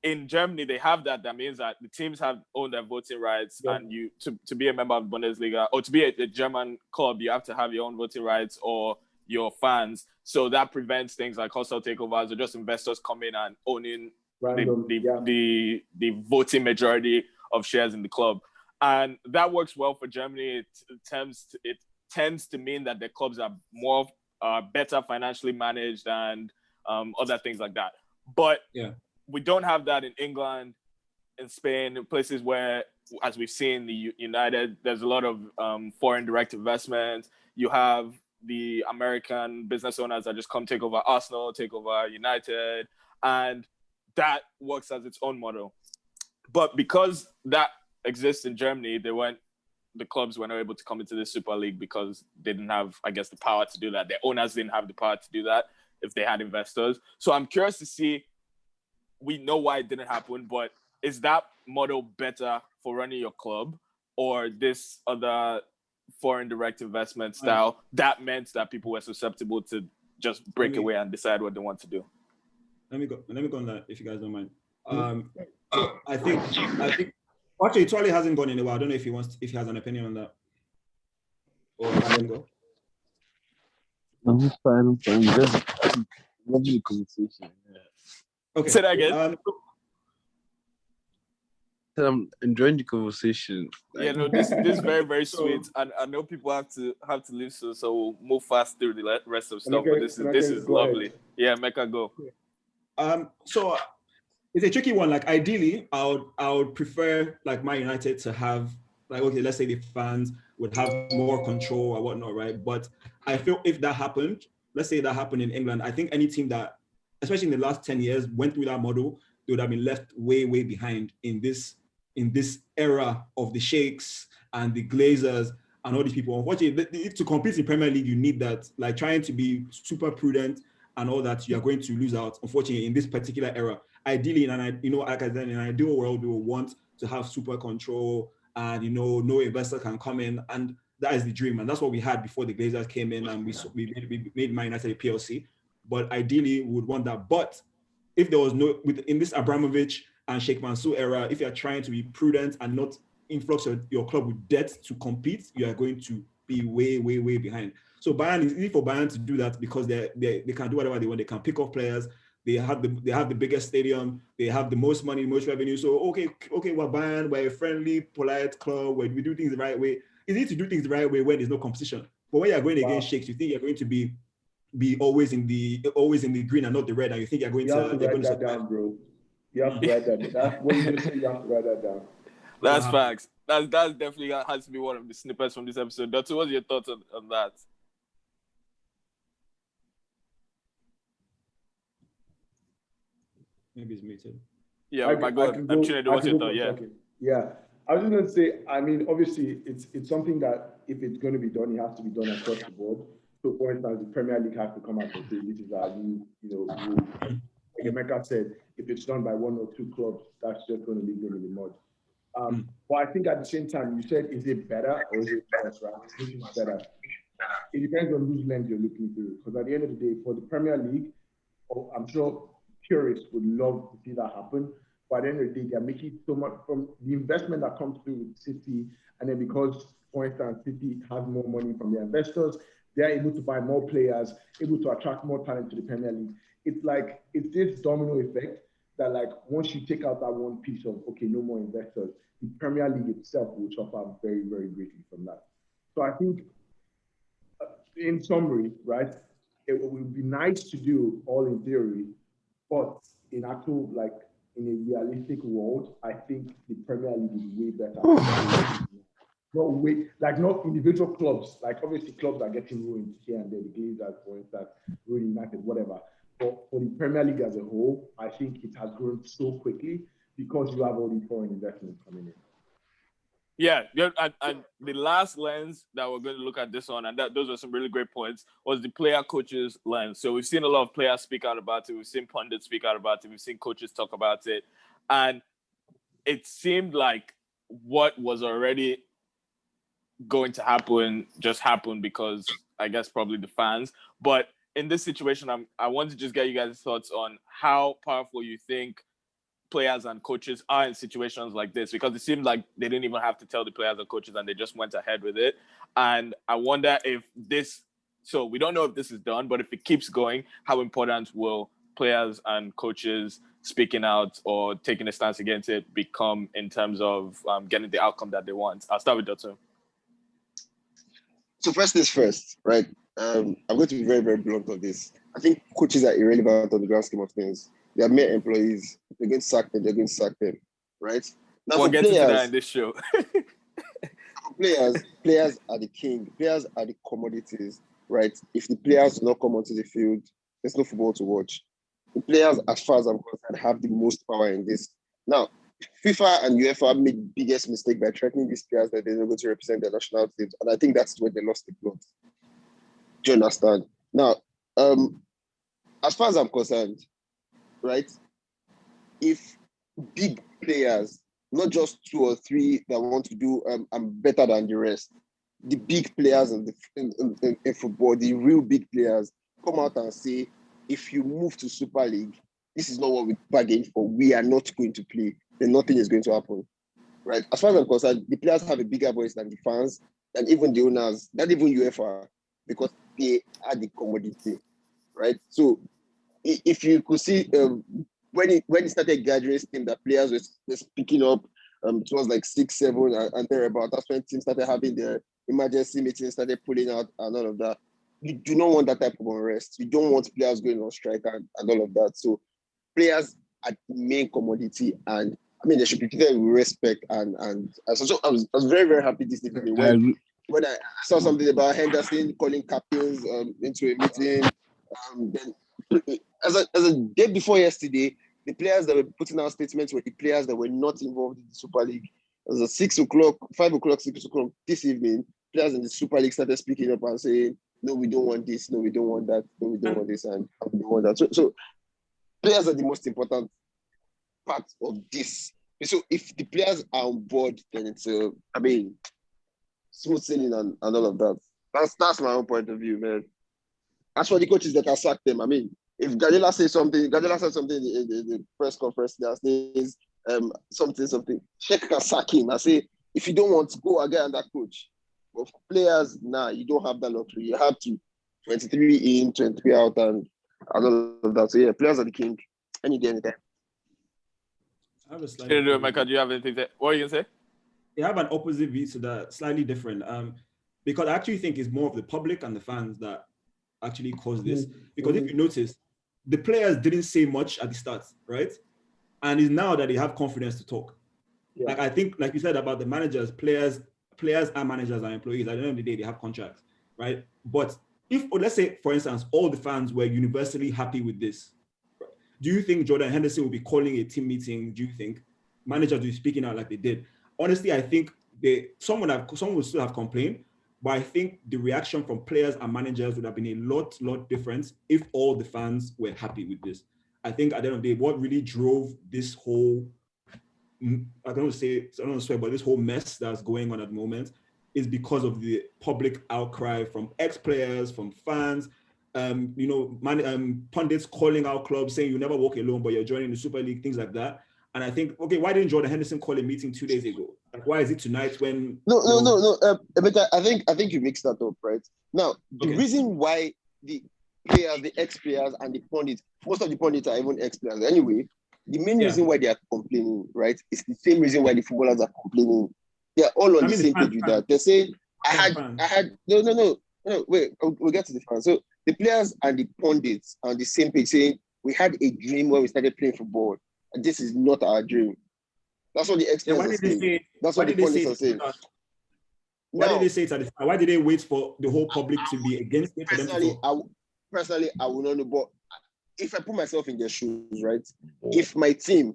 in Germany, they have that. That means that the teams own their voting rights, and you to be a member of Bundesliga or to be a German club, you have to have your own voting rights or your fans. So that prevents things like hostile takeovers or just investors coming and owning the voting majority of shares in the club. And that works well for Germany. It tends to mean that the clubs are more better financially managed and other things like that. But we don't have that in England, in Spain, in places where, as we've seen, the United, there's a lot of foreign direct investment. You have the American business owners that just come take over Arsenal, take over United, and that works as its own model. But because that exists in Germany, the clubs were not able to come into the Super League because they didn't have, I guess, the power to do that. Their owners didn't have the power to do that if they had investors. So I'm curious to see, we know why it didn't happen, but is that model better for running your club or this other foreign direct investment style that meant that people were susceptible to just break away and decide what they want to do? Let me go on that if you guys don't mind. So I think actually Tuale hasn't gone anywhere. I don't know if he has an opinion on that. Or I can go. I'm fine. Just lovely the conversation. Okay. Say that again. I'm enjoying the conversation. This is very, very sweet. And I know people have to leave soon, so we'll move fast through the rest of stuff. But this is lovely. Ahead. Yeah, Mecca, go. So it's a tricky one. Like ideally, I would prefer like Man United to have like, okay, let's say the fans would have more control or whatnot, right? But I feel if that happened, let's say that happened in England, I think any team that, especially in the last 10 years, went through that model, they would have been left way, way behind in this era of the Sheikhs and the Glazers and all these people. Unfortunately, to compete in Premier League, you need that. Like trying to be super prudent and all that, you are going to lose out, unfortunately, in this particular era. Ideally, like I said, in an ideal world, we will want to have super control and, no investor can come in. And that is the dream. And that's what we had before the Glazers came in and we made Man United a PLC. But ideally, we would want that. But if there was in this Abramovich and Sheikh Mansour era, if you're trying to be prudent and not influx your club with debt to compete, you are going to be way, way, way behind. So Bayern, it's easy for Bayern to do that because they can do whatever they want. They can pick off players. They have the biggest stadium. They have the most money, most revenue. So okay, we're Bayern. We're a friendly, polite club where we do things the right way. It's easy to do things the right way when there's no competition. But when you're going against Sheikhs, you think you're going to be always in the green and not the red, and you think you're going to write that down, bro. You have to write that down. That's what you're going to say. You have to write that down. That's facts. That's definitely has to be one of the snippets from this episode. Dotun, what's your thoughts on that? Maybe it's muted. Yeah, my God. I'm trying to do what's your thought. Yeah. I was just going to say, I mean, obviously, it's something that if it's going to be done, it has to be done across the board. So, for instance, the Premier League has to come out and say, this is our new, rule. Like Emeka said, if it's done by one or two clubs, that's just going to leave them in the mud. But I think at the same time, you said, is it better or is it worse, right? Which is better? It depends on whose lens you're looking through. Because at the end of the day, for the Premier League, I'm sure purists would love to see that happen. But at the end of the day, they're making so much from the investment that comes through with City. And then because, for instance, City has more money from their investors, they're able to buy more players, able to attract more talent to the Premier League. It's this domino effect that like once you take out that one piece of, okay, no more investors, the Premier League itself will suffer very, very greatly from that. So I think in summary, right, it would be nice to do all in theory, but in actual, like in a realistic world, I think the Premier League is way better. not individual clubs. Like obviously clubs are getting ruined here and there, the Glazers, for instance, ruined United, whatever. But for the Premier League as a whole, I think it has grown so quickly because you have all these foreign investments coming in. Yeah, and the last lens that we're going to look at this on, and those are some really great points, was the player-coaches lens. So we've seen a lot of players speak out about it. We've seen pundits speak out about it. We've seen coaches talk about it. And it seemed like what was already going to happen just happened because, I guess, probably the fans. But in this situation, I want to just get you guys' thoughts on how powerful you think players and coaches are in situations like this, because it seemed like they didn't even have to tell the players and coaches and they just went ahead with it. And I wonder if this, so we don't know if this is done, but if it keeps going, how important will players and coaches speaking out or taking a stance against it become in terms of getting the outcome that they want? I'll start with Dotun. So first things first, right? I'm going to be very, very blunt on this. I think coaches are irrelevant on the grand scheme of things. They are mere employees. If they're going to sack them, they're going to sack them, right? Now, we'll for get players, into that in this show. players are the king. Players are the commodities, right? If the players do not come onto the field, there's no football to watch. The players, as far as I'm concerned, have the most power in this. Now, FIFA and UEFA made the biggest mistake by threatening these players that they're not going to represent their national teams, and I think that's where they lost the plot. Do you understand? Now, as far as I'm concerned, right? If big players, not just 2 or 3 that want to do I'm better than the rest, the big players in football, the real big players, come out and say, if you move to Super League, this is not what we bargained for. We are not going to play. Then nothing is going to happen, right? As far as I'm concerned, the players have a bigger voice than the fans, than even the owners, not even UEFA, because they are the commodity, right? So if you could see when it started gathering steam, that players were picking up, it was like 6, 7 and thereabout. That's when teams started having their emergency meetings, started pulling out and all of that. You do not want that type of unrest. You don't want players going on strike and all of that. So players are the main commodity, and I mean they should be treated with respect. And so I was very, very happy this evening when I saw something about Henderson calling captains into a meeting. Then as a day before yesterday, the players that were putting out statements were the players that were not involved in the Super League. It was at 6 o'clock, 5 o'clock, 6 o'clock this evening. Players in the Super League started speaking up and saying, no, we don't want this, no, we don't want that, no, we don't want this, and we don't want that. So players are the most important part of this. So if the players are on board, then it's smooth sailing and all of that. That's my own point of view, man. As for the coaches that have sacked them, I mean, if Guardiola said something in the press conference that says something, Sheikh can sack him. I say, if you don't want to go again that coach. But for players, you don't have that luxury. You have to 23 in, 23 out, and all of that. So yeah, players are the king. Any day, anytime. I have a slightly Micah, do you have anything to, what are you going to say? I have an opposite view to that, slightly different. Because I actually think it's more of the public and the fans that actually caused this. Because if you notice, the players didn't say much at the start, right? And it's now that they have confidence to talk. Yeah. Like I think, like you said about the managers, players are managers and employees. At the end of the day, they have contracts, right? But if, let's say, for instance, all the fans were universally happy with this, do you think Jordan Henderson will be calling a team meeting? Do you think managers will be speaking out like they did? Honestly, I think someone will still have complained, but I think the reaction from players and managers would have been a lot different if all the fans were happy with this. I think at the end of the day, what really drove this whole, I don't swear, but this whole mess that's going on at the moment is because of the public outcry from ex-players, from fans, pundits calling out clubs saying you never walk alone, but you're joining the Super League, things like that. And I think, okay, why didn't Jordan Henderson call a meeting 2 days ago? Like, why is it tonight when? No. But I think you mixed that up, right? Now, the reason why the players, the ex-players, and the pundits, most of the pundits are even ex-players anyway. The main reason why they are complaining, right, is the same reason why the footballers are complaining. They are all on the same page with that. They're saying, wait, we'll get to the fans. So the players and the pundits are on the same page saying, we had a dream when we started playing football, and this is not our dream. That's what the ex-players are saying. That's what the pundits are saying. Why did they say it at the time? Why did they wait for the whole public to be against it for them to talk? Personally, I would not know. But if I put myself in their shoes, right? If my team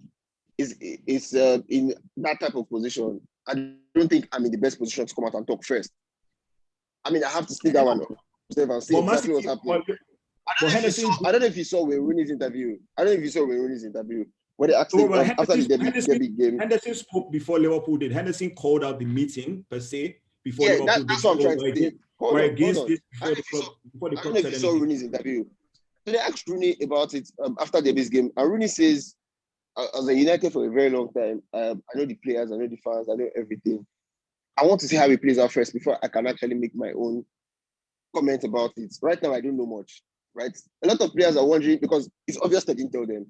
is in that type of position, I don't think I'm in the best position to come out and talk first. I mean, I have to stick that one up and see exactly what's happening. I don't know if you saw Rooney's interview. Where they asked him after the Derby game. Henderson spoke before Liverpool did. Henderson called out the meeting per se before Liverpool did. That's what I'm trying to say. We're against this before the club. I don't know if you saw Rooney's interview. So they asked Rooney about it after Derby's game, and Rooney says, "As a United for a very long time, I know the players, I know the fans, I know everything. I want to see how it plays out first before I can actually make my own comment about it. Right now, I don't know much. Right? A lot of players are wondering because it's obvious that I didn't tell them.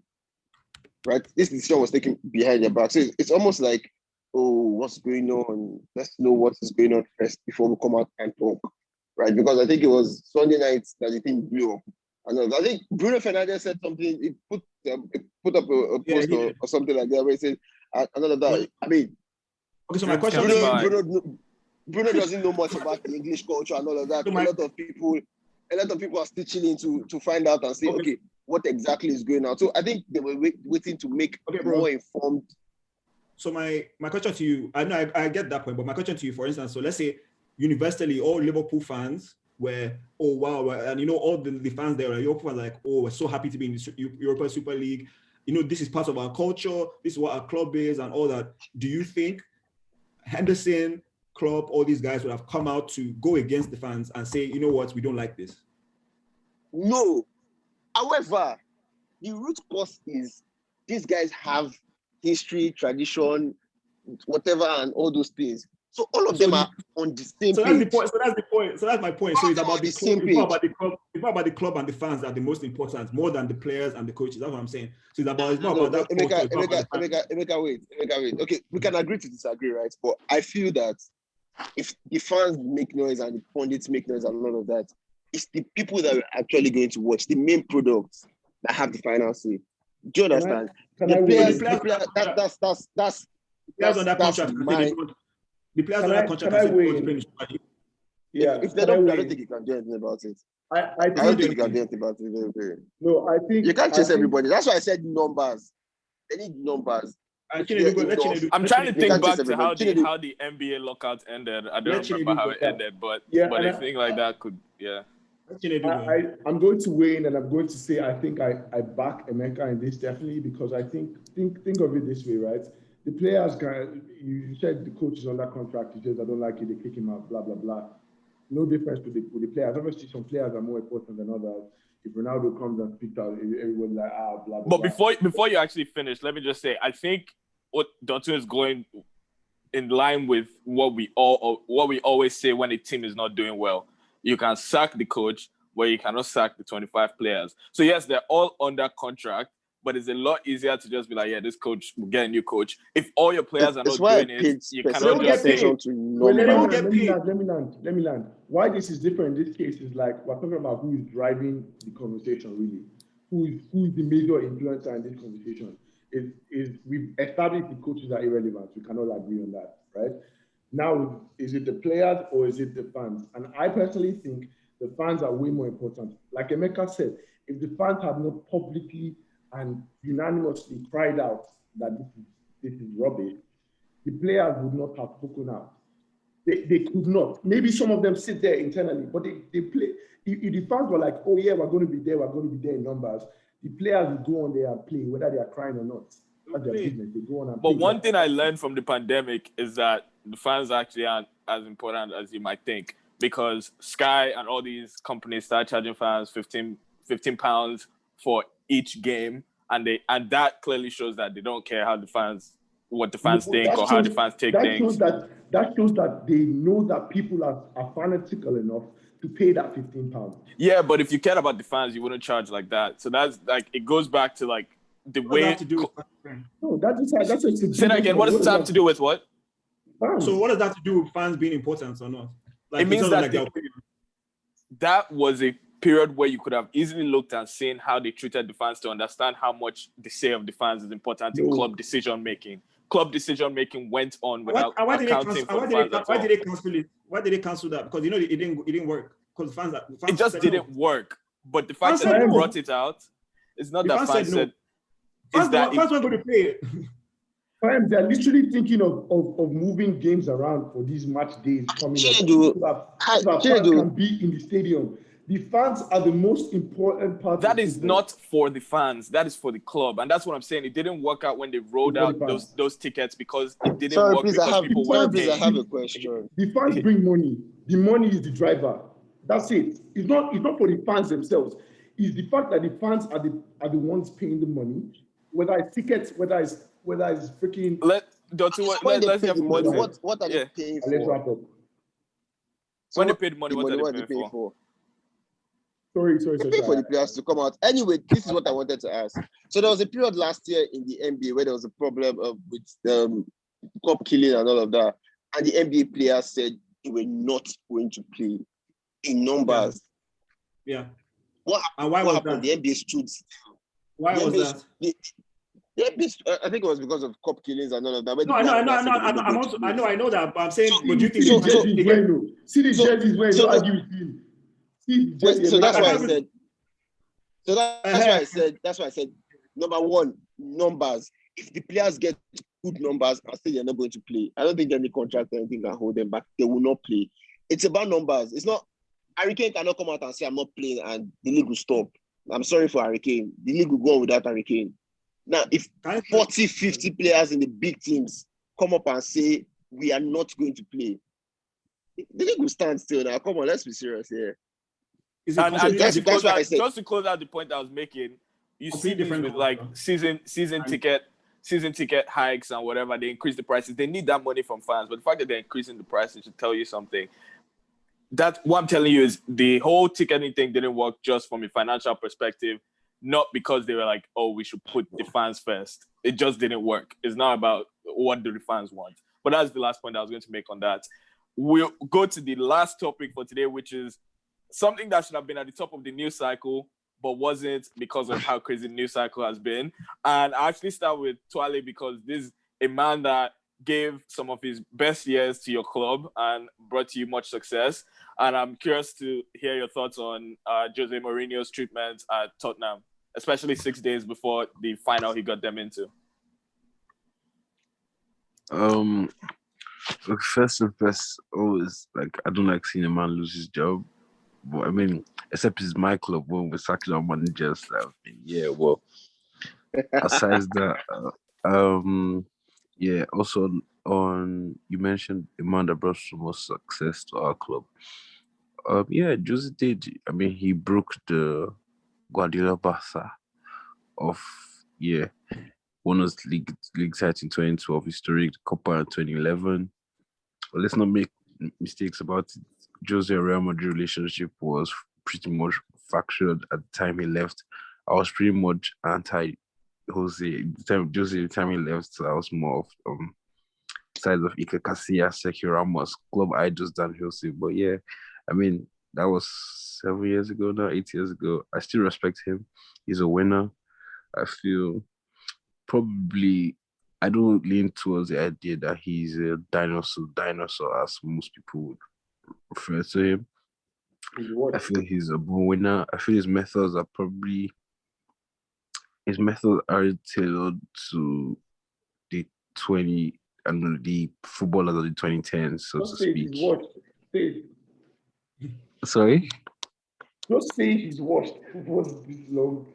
Right? This decision was taken behind their back. So it's almost like, oh, what's going on? Let's know what is going on first before we come out and talk. Right? Because I think it was Sunday night that the thing blew up. And I think Bruno Fernandes said something. He put up a post or something like that where he said, "Another that." I mean, okay. So my question Bruno doesn't know much about the English culture and all of that. So a lot of people are stitching in to find out and say, okay, what exactly is going on. So I think they were waiting to make more informed. So my question to you, I know I get that point, but my question to you, for instance, so let's say universally all Liverpool fans were, oh wow, and you know all the fans there, Liverpool fans are like, oh, we're so happy to be in the European Super League. You know, this is part of our culture. This is what our club is and all that. Do you think Henderson, Klopp, all these guys would have come out to go against the fans and say, you know what, we don't like this? No. However, the root cause is these guys have history, tradition, whatever, and all those things. So all of them are on the same page. That's the point. So that's my point. So it's about the club. It's about the club and the fans that are the most important, more than the players and the coaches. That's what I'm saying. So it's not about that. Emeka, wait. Okay, we can agree to disagree, right? But I feel that if the fans make noise and the pundits make noise and all of that, it's the people that are actually going to watch, the main products that have the final say. Do you understand? The players on that contract are yeah. If they don't, I don't think you can do anything about it. I don't think you can do anything about it. No, I think you can't chase everybody. That's why I said numbers. They need numbers. I'm trying to think back to how the NBA lockout ended. I don't remember how it ended, but a thing like that could, I'm going to weigh in and I'm going to say I think I back Emeka in this definitely because I think of it this way, right? The players you said the coach is under contract. He says I don't like it. They kick him out. Blah blah blah. No difference with the players. Obviously, some players are more important than others. If Ronaldo comes and speaks out, everyone's like blah blah. But before you actually finish, let me just say I think what Dotun is going in line with what we always say when a team is not doing well. You can sack the coach, but you cannot sack the 25 players. So yes, they're all under contract. But it's a lot easier to just be like, this coach will get a new coach. If all your players are not doing it, you cannot just say, let me land. Why this is different in this case is like, we're talking about who is driving the conversation, really. Who is the major influencer in this conversation? Is we've established the coaches are irrelevant. We cannot agree on that, right? Now, is it the players or is it the fans? And I personally think the fans are way more important. Like Emeka said, if the fans have not publicly and unanimously cried out that this is rubbish, the players would not have spoken out. They could not. Maybe some of them sit there internally, but they play. If the fans were like, oh yeah, we're going to be there in numbers, the players will go on there and play, whether they are crying or not. That's their business. They go on and play. But one thing I learned from the pandemic is that the fans actually aren't as important as you might think, because Sky and all these companies start charging fans 15 pounds for each game, and that clearly shows that they don't care what the fans think or how the fans take things. That shows that they know that people are fanatical enough to pay that 15 pounds. Yeah, but if you cared about the fans, you wouldn't charge like that. So that's like, it goes back to like the way. No, that's a say that again. What does it have to do with what? Fans. So what does that have to do with fans being important or not? Like, it means that that was a period where you could have easily looked and seen how they treated the fans to understand how much the say of the fans is important in club decision making. club decision making went on without Why did they accounting cancel? for the fans at all. Why did they cancel it? Why did they cancel that? Because it didn't work. Because the fans It just said didn't no. work. But the fact Fans that said they no. brought it out, it's not The that fans fans said no. said. Is that Fans weren't going to play. They're literally thinking of moving games around for these match days coming up. So that fans can be in the stadium. The fans are the most important part. That is not for the fans. That is for the club, and that's what I'm saying. It didn't work out when they rolled out those tickets because it didn't work because people were I have a question. The fans bring money. The money is the driver. That's it. It's not for the fans themselves. It's the fact that the fans are the ones paying the money, whether it's tickets, whether it's freaking. Let's hear from money. Dotun. What are they paying for? Let's wrap up. When they paid money, what are they paying for? Sorry. They pay for the players to come out. Anyway, this is what I wanted to ask. So there was a period last year in the NBA where there was a problem with cup killing and all of that, and the NBA players said they were not going to play in numbers. Yeah. What happened? The NBA stood. Why was that? I think it was because of cup killings and all of that. No, I know that, but I'm saying, but do you think see the jerseys where you argue with him? So that's why I said. So that's why I said. Number one, numbers. If the players get good numbers, I say they're not going to play. I don't think any contract or anything can hold them back. They will not play. It's about numbers. It's not. Hurricane cannot come out and say I'm not playing and the league will stop. I'm sorry for Hurricane. The league will go on without Hurricane. Now, if 40, 50 players in the big teams come up and say we are not going to play, the league will stand still now. Come on, let's be serious here. And just to close out the point I was making, you see different with like season ticket hikes and whatever. They increase the prices. They need that money from fans, but the fact that they're increasing the prices should tell you something. That what I'm telling you is the whole ticketing thing didn't work just from a financial perspective, not because they were like, oh, we should put the fans first. It just didn't work. It's not about what do the fans want. But that's the last point I was going to make on that. We'll go to the last topic for today, which is something that should have been at the top of the news cycle, but wasn't because of how crazy the news cycle has been. And I actually start with Tuale because this is a man that gave some of his best years to your club and brought you much success. And I'm curious to hear your thoughts on Jose Mourinho's treatment at Tottenham, especially 6 days before the final he got them into. Look, first and first, always like I don't like seeing a man lose his job. But I mean, except it's my club when we're sacking our managers. Yeah, well, aside that, yeah. Also, on you mentioned a man that brought so much success to our club. Yeah, Jose did. I mean, he broke the Guardiola Barca of won us league title in 2012, historic Copa in 2011. But let's not make mistakes about it. Jose and Real Madrid relationship was pretty much fractured at the time he left. I was pretty much anti Jose. The time he left, so I was more of side of Iker Casillas, Sergio Ramos, club idols than Jose. But yeah, I mean, that was 7 years ago now, 8 years ago. I still respect him. He's a winner. I feel probably I don't lean towards the idea that he's a dinosaur as most people would refer to him. I feel he's a winner. I feel his methods are tailored to the the footballers of the 2010s, so to speak. Sorry? Just say he's washed. What's this long?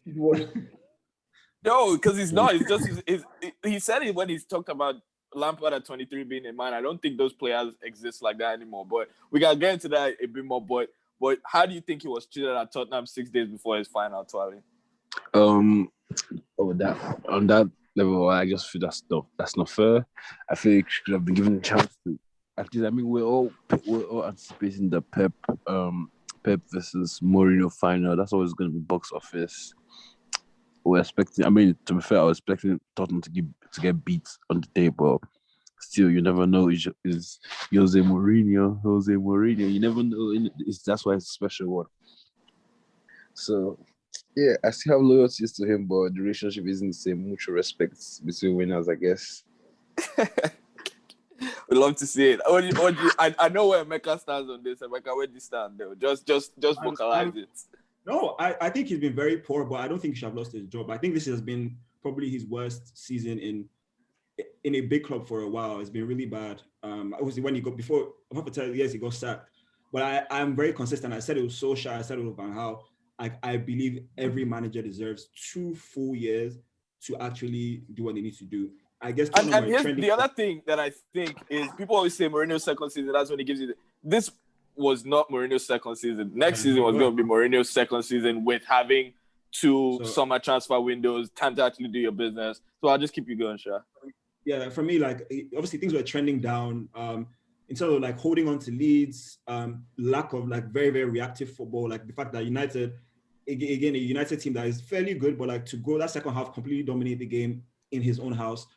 He's washed. No, because he's not. It's just he said it when he's talked about Lampard at 23 being a man. I don't think those players exist like that anymore. But we can get into that a bit more. But how do you think he was treated at Tottenham 6 days before his final, Tuale? On that level, I just feel that's not fair. I feel he should have been given a chance to. At least, I mean, we're all anticipating the Pep versus Mourinho final. That's always going to be box office. We're expecting. I mean, to be fair, I was expecting Tottenham to get beat on the day, but still, you never know. Is Jose Mourinho? You never know. That's why it's a special one. So Yeah, I still have loyalties to him, but the relationship isn't the same. Mutual respect between winners, I guess. We'd love to see it. I know where Emeka stands on this. Emeka, where do you stand though? Just vocalize it. No, I think he's been very poor, but I don't think he should have lost his job. I think this has been probably his worst season in a big club for a while. It's been really bad. Obviously when he got before half a time, yes, he got sacked. But I'm very consistent. I said it was Solskjaer, I said it was Van Gaal. I believe every manager deserves 2 full years to actually do what they need to do. I guess and here's the other thing that I think is people always say Mourinho's second season, that's when he gives you this was not Mourinho's second season. Next season was going to be Mourinho's second season with having 2 summer transfer windows, time to actually do your business. So I'll just keep you going, Sha. Yeah, for me, like obviously things were trending down in terms of like holding on to leads, lack of like very, very reactive football, like the fact that United, again, a United team that is fairly good, but like to go that second half, completely dominate the game in his own house.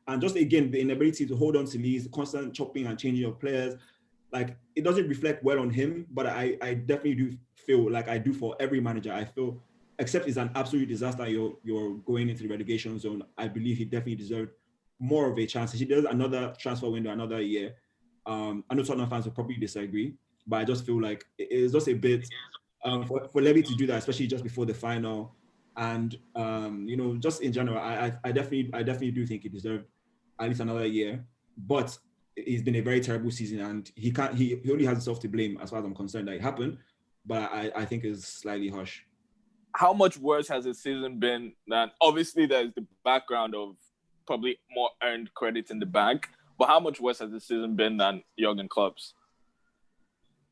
And just again, the inability to hold on to leads, the constant chopping and changing of players, like it doesn't reflect well on him. But I definitely do feel like I do for every manager. I feel, except it's an absolute disaster, you're going into the relegation zone. I believe he definitely deserved more of a chance. If he does another transfer window, another year, I know Tottenham fans will probably disagree, but I just feel like it's just a bit for Levy to do that, especially just before the final. And just in general, I definitely do think he deserved at least another year. But it's been a very terrible season, and he only has himself to blame as far as I'm concerned that it happened. But I think it's slightly harsh. How much worse has the season been than? Obviously, there's the background of probably more earned credit in the bank, but how much worse has the season been than Jurgen Klopp's?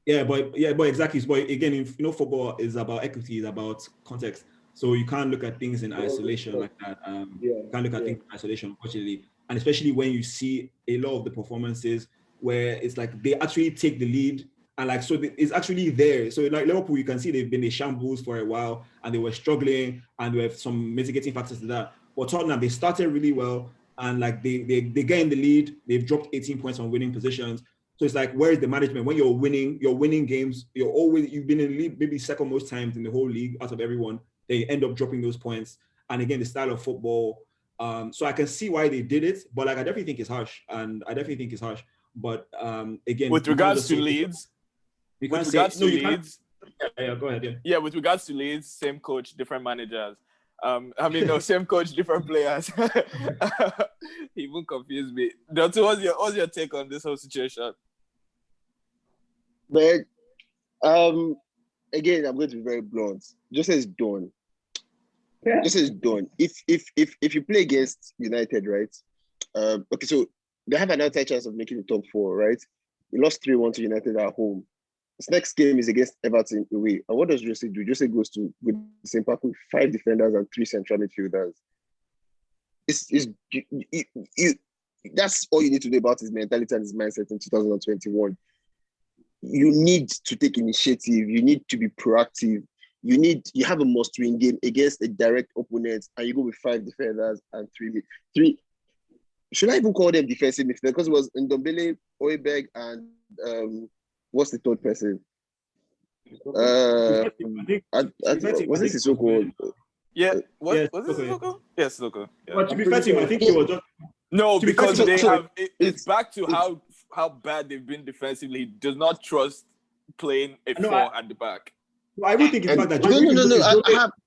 Yeah, but exactly. But again, football is about equity, it's about context. So you can't look at things in isolation like that. You can't look at things in isolation, unfortunately. And especially when you see a lot of the performances where it's like they actually take the lead and like, so it's actually there. So like Liverpool, you can see they've been a shambles for a while and they were struggling and there were some mitigating factors to that. But Tottenham, they started really well and like they get in the lead. They've dropped 18 points on winning positions. So it's like, where is the management? When you're winning games, you've been in the league maybe second most times in the whole league out of everyone. They end up dropping those points. And again, the style of football. So I can see why they did it, but like I definitely think it's harsh. But again, with regards to Leeds, yeah, go ahead. Yeah, with regards to Leeds, same coach, different managers. Same coach, different players. He even confused me. Dotun, what's your take on this whole situation? But again, I'm going to be very blunt. Just as done. Yeah. Just as done. If you play against United, right? Okay, so they have an outside chance of making the top 4, right? We lost 3-1 to United at home. This next game is against Everton away. And what does Jose do? Jose goes to with the same pack with 5 defenders and 3 central midfielders. That's all you need to know about his mentality and his mindset in 2021. You need to take initiative. You need to be proactive. You have a must-win game against a direct opponent, and you go with 5 defenders and 3. Should I even call them defensive midfielders? Because it was Ndombele, Højbjerg, and what's the third person? Was it Sissoko? Yeah. Was it Sissoko? Yes, Sissoko. Yeah. But to be fair to him, I think he was just... No, because it's back to how bad they've been defensively. He does not trust playing a 4 at the back. I would think in fact that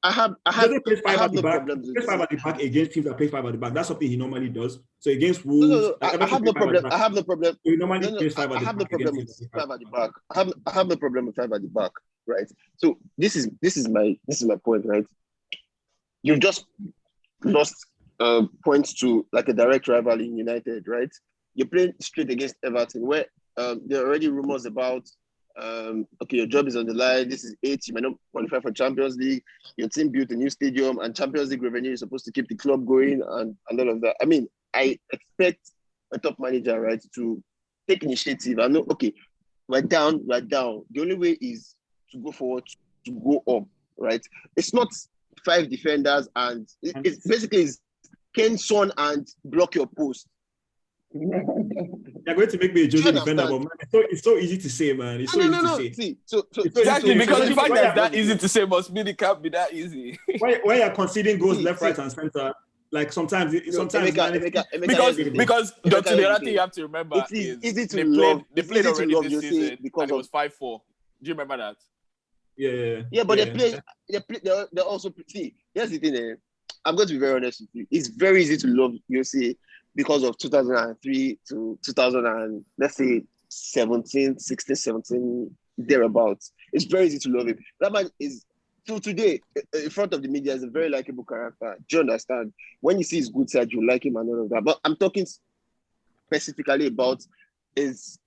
I have plays 5 at the back. Plays 5 at the back against teams that play 5 at the back. That's something he normally does. So against Wolves, I have no problem. I have no problem. He normally plays 5 at the back. I have no problem with 5 at the back. I have no problem with 5 at the back. Right. So this is my point. Right. You've just lost points to like a direct rival in United. Right. You're playing straight against Everton, where there are already rumors about. Okay, your job is on the line. This is 8. You might not qualify for Champions League. Your team built a new stadium, and Champions League revenue is supposed to keep the club going, and all of that. I mean, I expect a top manager, right, to take initiative. I know, okay, we're down. The only way is to go forward, to go up, right? It's not 5 defenders, and it's basically Kane, Son, and block your post. You're going to make me a Jose You defender, but understand? man, it's so easy to say, man. It's so No, easy no, to no. say. See, Exactly, because the fact that it's that when easy to say must mean it can't be that easy. when you're conceding goals See, left, see. right, and center, like sometimes, sometimes, Emeka, man, because here's the thing. because Emeka, Dotun, the here's the other thing thing. you have to remember It is is easy to they love. played It's easy to already love this Jose season because and it of was 5-4. Do you remember that? Yeah, but they play. They also see. Here's the thing. I'm going to be very honest with you. It's very easy to love Jose because of 2003 to 2000 and let's say 17, 16, 17 thereabouts. It's very easy to love him. That man is till today in front of the media is a very likable character. Do you understand? When you see his good side, you like him and all of that. But I'm talking specifically about his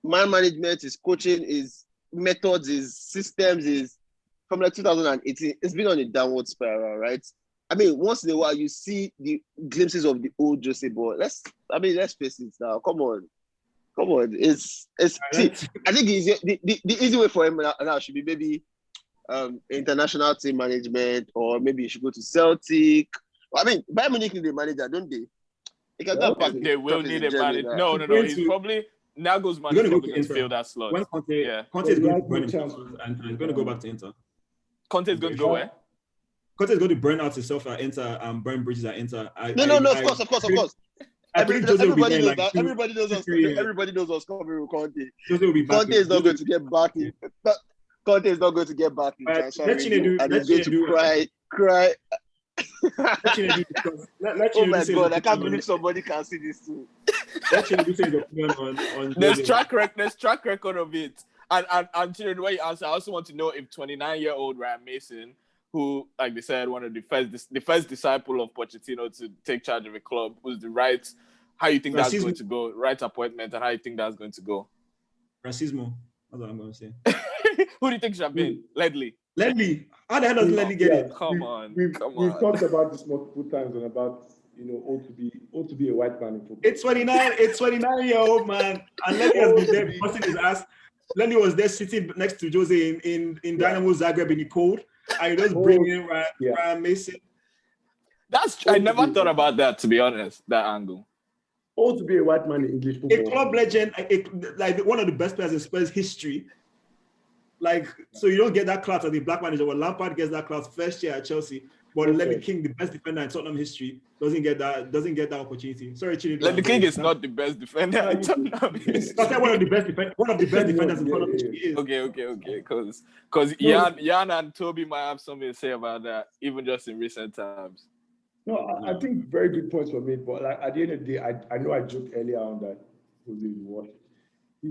man management, his coaching, his methods, his systems, his from like 2018. It's been on a downward spiral, right? I mean, once in a while you see the glimpses of the old Jose, but let's face it now. Come on. It's see, I think the easy way for him now should be maybe international team management, or maybe he should go to Celtic. I mean, Bayern Munich need a manager, don't they? They can go back. They will need a manager. No. He's probably Nagelsmann is probably going to fill that slot. When Conte is going to burn himself and he's going to go back to Inter. Conte is going to go where? Conte is going to burn out himself at Inter and burn bridges at Inter. No, of course. Everybody knows that. Everybody knows us. Everybody knows us coming with Conte. Conte is not going to get back in. Conte is not going to get back in transfer window, and he's going to cry. Oh my God! I can't believe somebody can see this too. There's track record of it. And the way you answer, I also want to know if 29-year-old Ryan Mason, who, like they said, one of the first disciple of Pochettino to take charge of a club, was how you think that's going to go, right appointment, and how you think that's going to go. Racismo. That's what I'm going to say. Who do you think should have been? Ledley. How the hell does Ledley get it? Come on. We've talked about this multiple times and about ought to be a white man in football. It's 29-year-old man, and Ledley has been there busting his ass. Ledley was there sitting next to Jose in Dynamo Zagreb in the cold, and he just bring in Ryan Mason. I never thought about that, to be honest, that angle. Ought to be a white man in English football. A club legend, like one of the best players in Spurs history. Like, so you don't get that class as the black manager. Well, Lampard gets that class first year at Chelsea, but Ledley King, the best defender in Tottenham history, doesn't get that opportunity. Sorry, Chinedu. Ledley King is not the best defender in Tottenham. One of the best defenders in Tottenham history is. Okay. Because Jan and Toby might have something to say about that, even just in recent times. No, I think very good points were made, but like at the end of the day, I know I joked earlier on that Jose is washed. I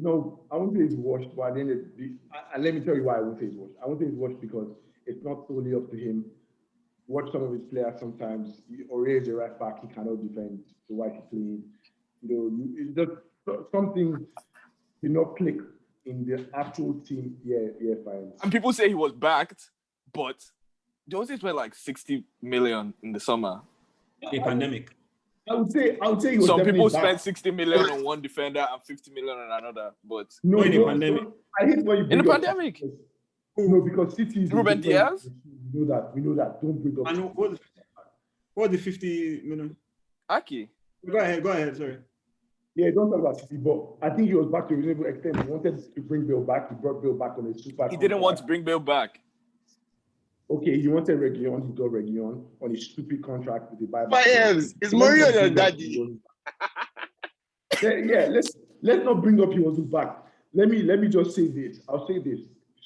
won't say he's washed, but at the end of the day, and let me tell you why I won't say he's washed. I won't say he's washed because it's not solely up to him. Watch some of his players sometimes. Aurier is a right back, he cannot defend, so why is he playing? It's just something did not click in the actual team. Yeah, fine. And people say he was backed, but Jose spent like 60 million in the summer. A pandemic. I would say he was. Some people spend 60 million on one defender and 50 million on another, but no, in a pandemic. I hate when you in the pandemic. No, because City is Ruben Diaz. We know that. Don't bring up. I know what the 50 million. Aki. Go ahead. Sorry. Yeah, don't talk about City, but I think he was back to a reasonable extent. He wanted to bring Bale back. He brought Bale back on a super. He didn't want to bring Bale back. Okay, he wanted Reguilon. He got Reguilon on a stupid contract with the buyback. It's Mourinho and Daddy. Yeah, let's not bring up he wasn't back. Let me just say this. I'll say this.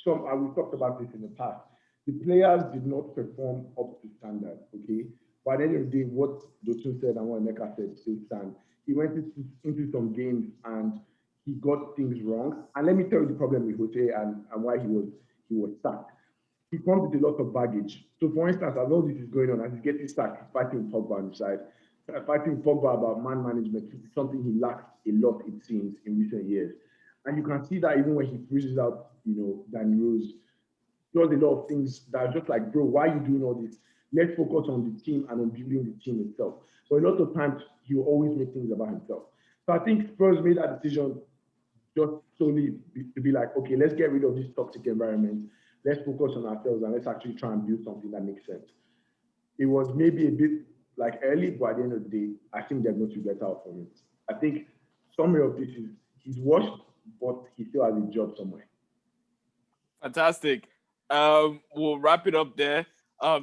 We talked about this in the past. The players did not perform up to standard. Okay, but at the end of the day, what Dotun said and what Emeka said still stand. He went into some games and he got things wrong. And let me tell you the problem with Jose and why he was sacked. He comes with a lot of baggage. So, for instance, as all this is going on, as he's getting sacked, he's fighting Pogba on the side, fighting Pogba about man management, something he lacks a lot, it seems, in recent years. And you can see that even when he freezes out, Danny Rose, does a lot of things that are just like, bro, why are you doing all this? Let's focus on the team and on building the team itself. But a lot of times, he will always make things about himself. So I think Spurs made that decision just solely to be like, okay, let's get rid of this toxic environment. Let's focus on ourselves and let's actually try and build something that makes sense. It was maybe a bit like early, but at the end of the day, I think they're going to get out from it. I think summary of this is he's washed, but he still has a job somewhere. Fantastic. We'll wrap it up there.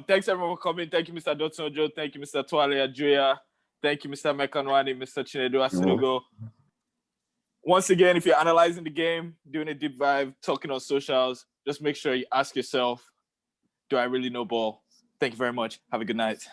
Thanks everyone for coming. Thank you, Mr. Dotun. Thank you, Mr. Tuale, Ajuyah. Thank you, Mr. Mekanwani, Mr. Chinedu Asinugo. Once again, if you're analyzing the game, doing a deep dive, talking on socials, just make sure you ask yourself, do I really know ball? Thank you very much. Have a good night.